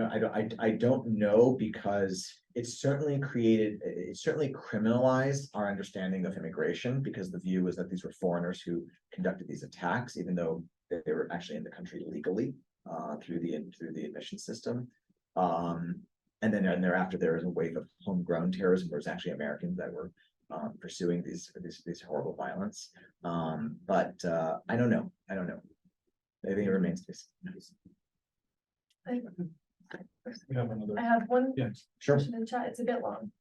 don't know, because it certainly criminalized our understanding of immigration, because the view was that these were foreigners who conducted these attacks, even though they were actually in the country legally through the admission system. And then thereafter there was a wave of homegrown terrorism. There was actually Americans that were pursuing these horrible violence. But I don't know. I think it remains to be seen. We have another. I have one Yeah, Sure. question in the chat, it's a bit long.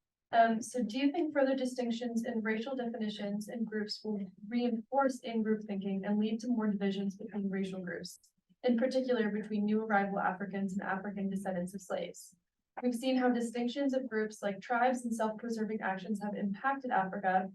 So do you think further distinctions in racial definitions and groups will reinforce in-group thinking and lead to more divisions between racial groups, in particular between new arrival Africans and African descendants of slaves? We've seen how distinctions of groups like tribes and self-preserving actions have impacted Africa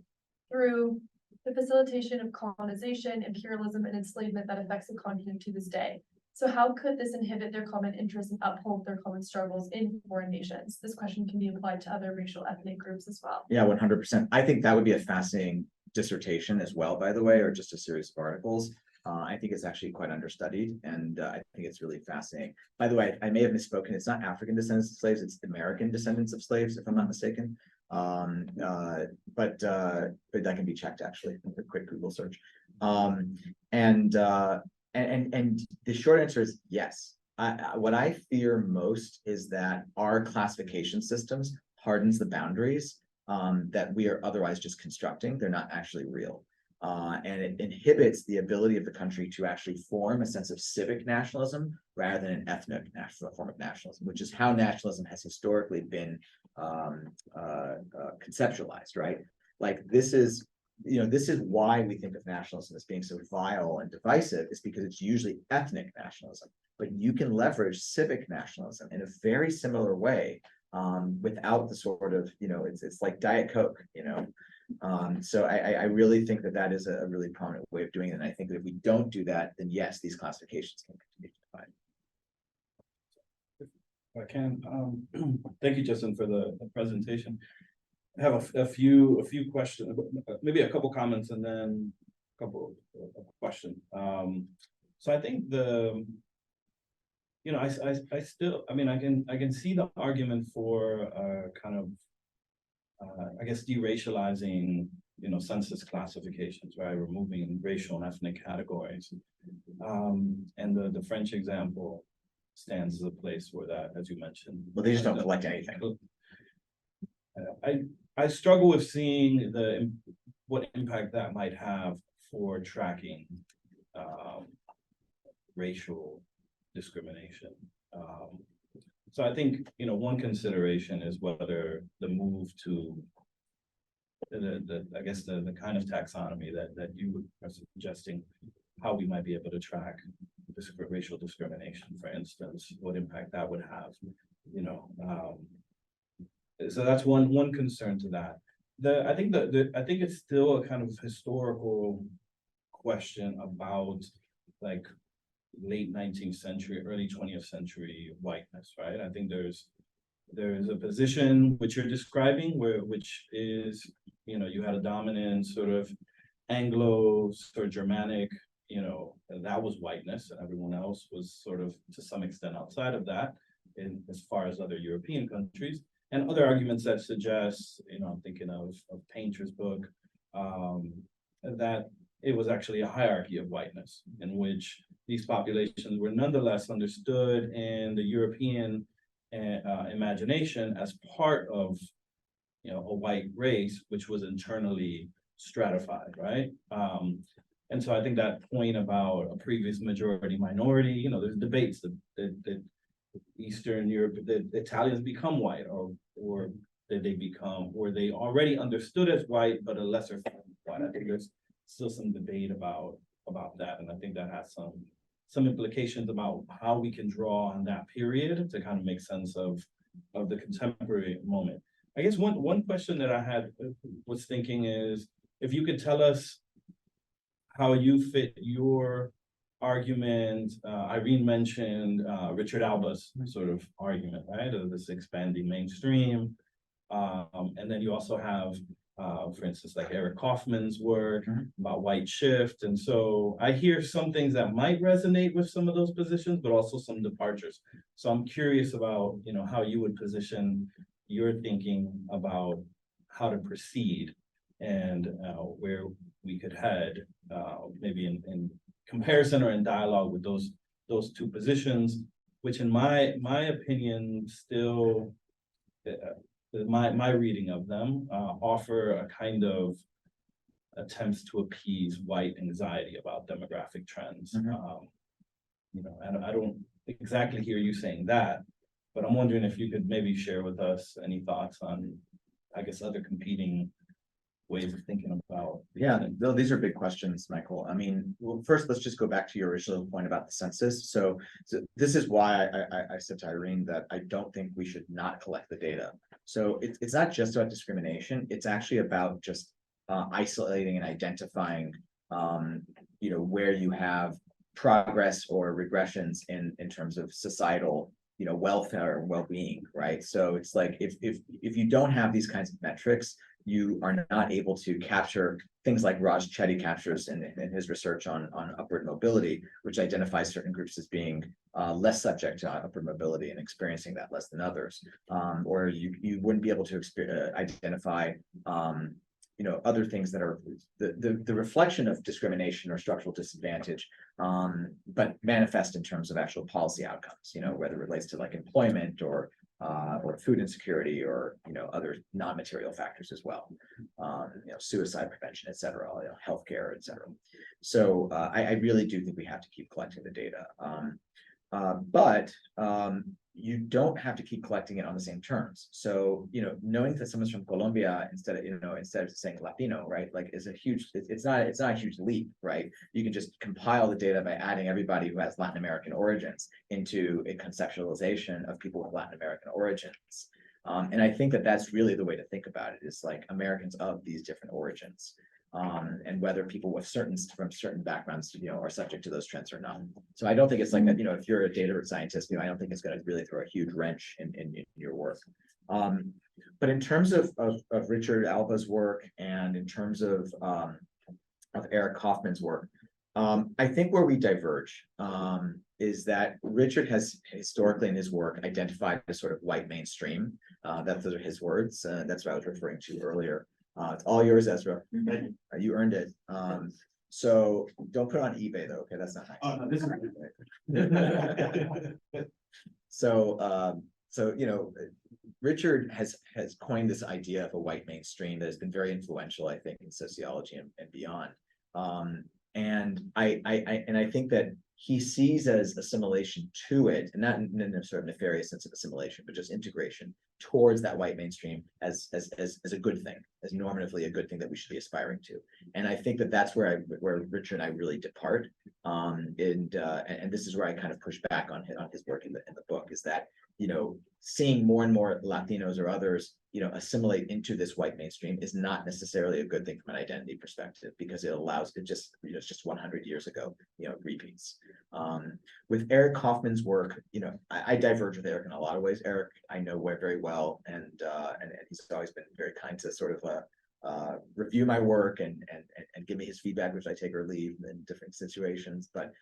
through the facilitation of colonization, imperialism, and enslavement that affects the continent to this day. So how could this inhibit their common interests and uphold their common struggles in foreign nations? This question can be applied to other racial ethnic groups as well. Yeah, 100%. I think that would be a fascinating dissertation as well, by the way, or just a series of articles. I think it's actually quite understudied, and I think it's really fascinating. By the way, I may have misspoken. It's not African descendants of slaves; it's American descendants of slaves, if I'm not mistaken. But that can be checked actually with a quick Google search. And the short answer is yes. What I fear most is that our classification systems hardens the boundaries that we are otherwise just constructing. They're not actually real. And it inhibits the ability of the country to actually form a sense of civic nationalism rather than an ethnic national form of nationalism, which is how nationalism has historically been conceptualized, right? Like this is why we think of nationalism as being so vile and divisive, is because it's usually ethnic nationalism, but you can leverage civic nationalism in a very similar way without the sort of, it's like Diet Coke, so I really think that is a really prominent way of doing it. And I think that if we don't do that, then yes, these classifications can continue to divide. Thank you, Justin, for the presentation. I have a few questions, maybe a couple comments, and then a couple of questions. So I think I still, I can see the argument for kind of I guess deracializing, census classifications, right? Removing racial and ethnic categories. And the French example stands as a place where that, as you mentioned. Well, they just don't collect anything. I struggle with seeing what impact that might have for tracking racial discrimination. So I think, one consideration is whether the move to I guess the kind of taxonomy that you are suggesting, how we might be able to track racial discrimination, for instance, what impact that would have, so that's one concern to that. I think it's still a kind of historical question about like late 19th century, early 20th century whiteness, right? I think there's a position which you're describing which is, you had a dominant sort of Anglo sort of Germanic, that was whiteness, and everyone else was sort of to some extent outside of that as far as other European countries. And other arguments that suggest, I'm thinking of Painter's book, that it was actually a hierarchy of whiteness in which these populations were nonetheless understood in the European imagination as part of, a white race, which was internally stratified, right? And so I think that point about a previous majority minority, there's debates that Eastern Europe, the Italians become white, or did they become, or they already understood as white, but a lesser form of white. I think there's still some debate about that, and I think that has some implications about how we can draw on that period to kind of make sense of the contemporary moment. I guess one question that I was thinking is, if you could tell us how you fit your argument. Irene mentioned Richard Alba's sort of argument, right, of this expanding mainstream. And then you also have, for instance, like Eric Kaufman's work about white shift. And so I hear some things that might resonate with some of those positions, but also some departures. So I'm curious about, how you would position your thinking about how to proceed and where we could head, maybe in comparison or in dialogue with those two positions, which in my opinion still, my reading of them offer a kind of attempts to appease white anxiety about demographic trends. And I don't exactly hear you saying that, but I'm wondering if you could maybe share with us any thoughts on, I guess, other competing ways of thinking about. Yeah, no, these are big questions, Michael. I mean, well, first, let's just go back to your original point about the census. So this is why I said to Irene that I don't think we should not collect the data. So it's not just about discrimination. It's actually about just isolating and identifying, where you have progress or regressions in terms of societal, welfare and well-being, right? So it's like if you don't have these kinds of metrics, you are not able to capture things like Raj Chetty captures in his research on upward mobility, which identifies certain groups as being less subject to upward mobility and experiencing that less than others. Or you wouldn't be able to identify other things that are the reflection of discrimination or structural disadvantage, but manifest in terms of actual policy outcomes, whether it relates to like employment or food insecurity or, other non-material factors as well, suicide prevention, et cetera, healthcare, et cetera. So I really do think we have to keep collecting the data. But you don't have to keep collecting it on the same terms. So, knowing that someone's from Colombia instead of saying Latino, right, like is a huge, it's not a huge leap, right? You can just compile the data by adding everybody who has Latin American origins into a conceptualization of people with Latin American origins. And I think that that's really the way to think about it, is like Americans of these different origins. And whether people from certain backgrounds, are subject to those trends or not. So I don't think it's like that, if you're a data scientist, I don't think it's going to really throw a huge wrench in your work. But in terms of Richard Alba's work and in terms of Eric Kaufman's work, I think where we diverge is that Richard has historically in his work identified a sort of white mainstream. Those are his words. That's what I was referring to earlier. It's all yours, Ezra. You earned it. So don't put it on eBay though. Okay, that's not nice. Oh, no, this is So Richard has coined this idea of a white mainstream that has been very influential, I think, in sociology and beyond. And I think that he sees as assimilation to it, and not in a sort of nefarious sense of assimilation, but just integration towards that white mainstream as a good thing, as normatively a good thing that we should be aspiring to. And I think that that's where Richard and I really depart. And this is where I kind of push back on his work in the book, is that seeing more and more Latinos or others assimilate into this white mainstream is not necessarily a good thing from an identity perspective, because it allows it just it's just 100 years ago repeats. With Eric Kaufman's work, I diverge with Eric in a lot of ways. Eric I know very well, and he's always been very kind to sort of review my work and give me his feedback, which I take or leave in different situations. But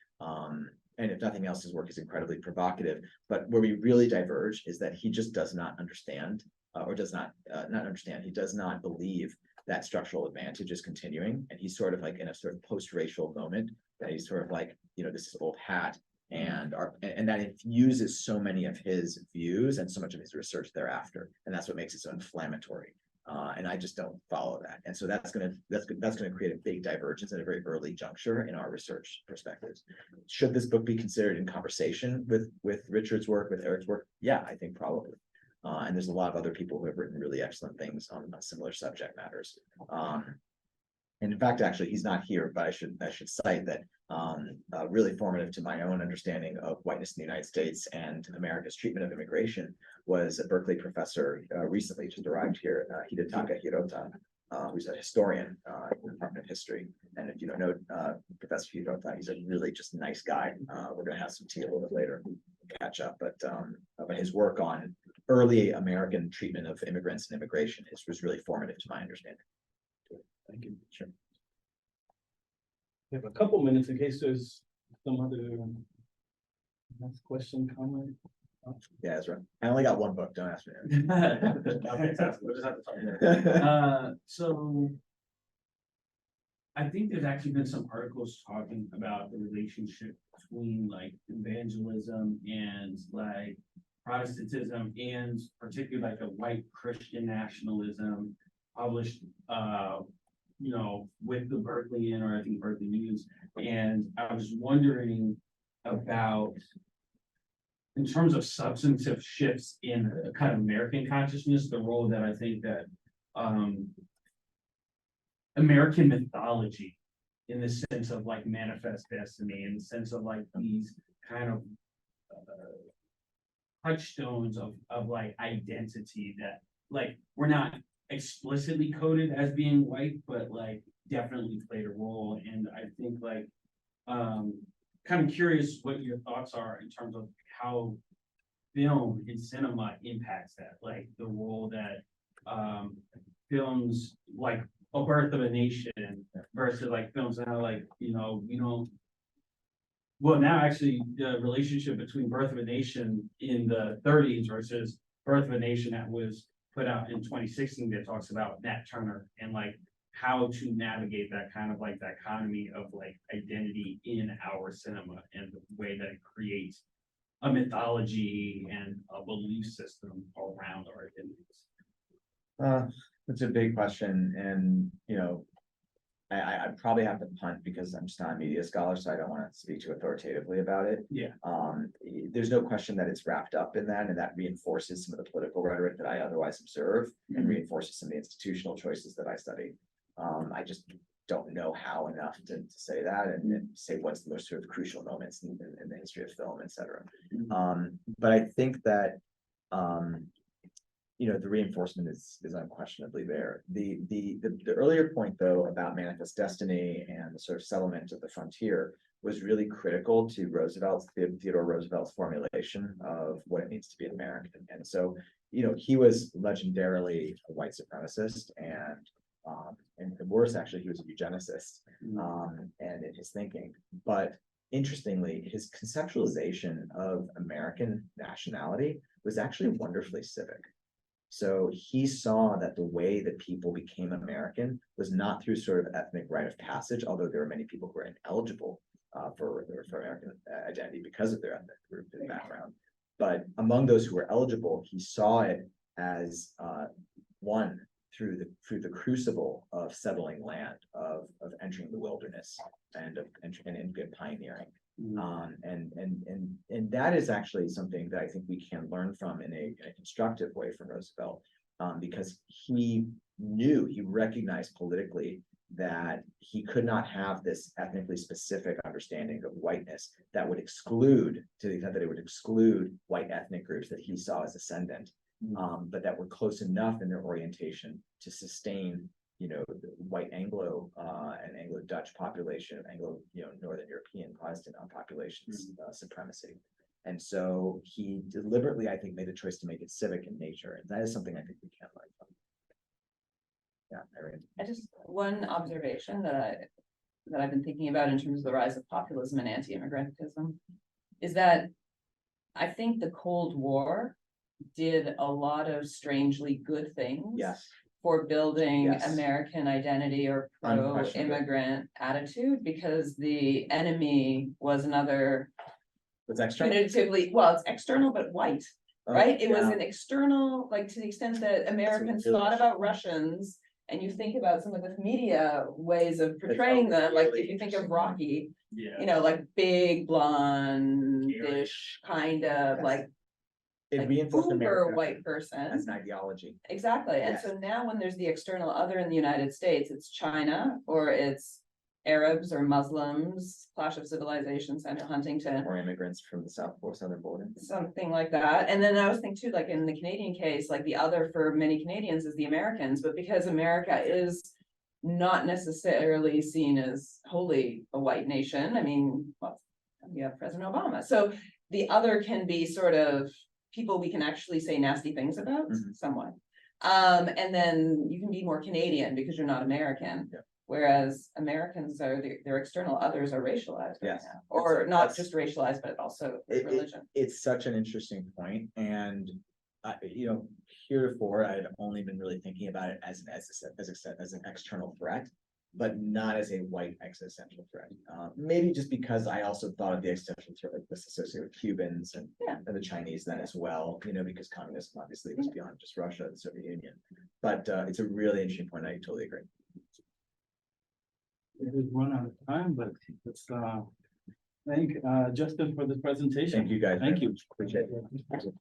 and if nothing else, his work is incredibly provocative. But where we really diverge is that he just does not understand, or does not understand. He does not believe that structural advantage is continuing, and he's sort of like in a sort of post-racial moment that he's sort of like, this is old hat. And that infuses so many of his views and so much of his research thereafter, and that's what makes it so inflammatory. And I just don't follow that, and so that's gonna create a big divergence at a very early juncture in our research perspectives. Should this book be considered in conversation with Richard's work, with Eric's work? Yeah, I think probably. And there's a lot of other people who have written really excellent things on similar subject matters. And in fact, actually, he's not here, but I should cite that really formative to my own understanding of whiteness in the United States and America's treatment of immigration was a Berkeley professor recently just arrived here, Hidetaka Hirota, who's a historian in the Department of History. And if you don't know Professor Hirota, he's a really just nice guy. We're going to have some tea a little bit later, catch up, but his work on early American treatment of immigrants and immigration was really formative to my understanding. Thank you. Sure. We have a couple minutes in case there's some other last question, comment. Yeah, that's right. I only got one book. Don't ask me. So I think there's actually been some articles talking about the relationship between like evangelism and like Protestantism, and particularly like a white Christian nationalism published with the Berkeleyan, or I think Berkeley News. And I was wondering about, in terms of substantive shifts in kind of American consciousness, the role that I think that American mythology, in the sense of like manifest destiny, in the sense of like these kind of touchstones of like identity that like we're not explicitly coded as being white, but like definitely played a role. And I think like kind of curious what your thoughts are in terms of how film and cinema impacts that, like the role that films like A Birth of a Nation versus like films now, like we don't. Well, now actually the relationship between Birth of a Nation in the 30s versus Birth of a Nation that was put out in 2016 that talks about Nat Turner and like how to navigate that kind of like dichotomy of like identity in our cinema and the way that it creates a mythology and a belief system around our identities. It's a big question, and I probably have to punt because I'm just not a media scholar, so I don't want to speak too authoritatively about it. Yeah. There's no question that it's wrapped up in that, and that reinforces some of the political rhetoric that I otherwise observe, and reinforces some of the institutional choices that I study. I just don't know how enough to say that and say what's the most sort of crucial moments in the history of film, et cetera. But I think that the reinforcement is unquestionably there. The earlier point though about manifest destiny and the sort of settlement of the frontier was really critical to Theodore Roosevelt's formulation of what it means to be an American. And so, he was legendarily a white supremacist, and worse, actually, he was a eugenicist, and in his thinking. But interestingly, his conceptualization of American nationality was actually wonderfully civic. So he saw that the way that people became American was not through sort of ethnic rite of passage, although there are many people who are ineligible for American identity because of their ethnic group and background. But among those who were eligible, he saw it as one through the crucible of settling land, of entering the wilderness, and pioneering. And that is actually something that I think we can learn from in a constructive way from Roosevelt, because he recognized politically that he could not have this ethnically specific understanding of whiteness that would exclude, to the extent that it would exclude white ethnic groups that he saw as ascendant, but that were close enough in their orientation to sustain the white Anglo and Anglo-Dutch population, Anglo, Northern European Protestant populations supremacy. And so he deliberately, I think, made a choice to make it civic in nature, and that is something I think we can learn from. Yeah, Irene. I just, one observation that I've been thinking about in terms of the rise of populism and anti-immigrantism is that I think the Cold War did a lot of strangely good things. Yes. for building Yes. American identity or Unquestionably. pro-immigrant attitude, because the enemy was another Was extra. punitively, well, it's external but white, Oh, right? It was yeah. an external, like, to the extent that Americans really thought is. about Russians. And you think about some of the media ways of portraying them, like really if you think of interesting. Rocky, Yeah. you know, like big blonde-ish, kind of Yes. like It reinforced uber America white person. as an ideology. Exactly, and Yes. so now when there's the external other in the United States, it's China or it's Arabs or Muslims, clash of civilization, Central Huntington, Or immigrants from the south or southern border. something like that. And then I was thinking too, like in the Canadian case, like the other for many Canadians is the Americans, but because America is not necessarily seen as wholly a white nation, I mean, well, we have President Obama, so the other can be sort of people we can actually say nasty things about, Mhm. somewhat. And then you can be more Canadian because you're not American. Yeah. Whereas Americans are, their external others are racialized right Yes. now, or That's- not that's- just racialized, but also It- religion. It's such an interesting point, and heretofore, I had only been really thinking about it as an external threat, but not as a white existential threat. Maybe just because I also thought of the existential threat like this associated with Cubans and Yeah. the Chinese then as well, because communism obviously was beyond just Russia, the Soviet Union. But it's a really interesting point. I totally agree. We've run out of time, but let's thank Justin for the presentation. Thank you guys. Thank you. Appreciate it.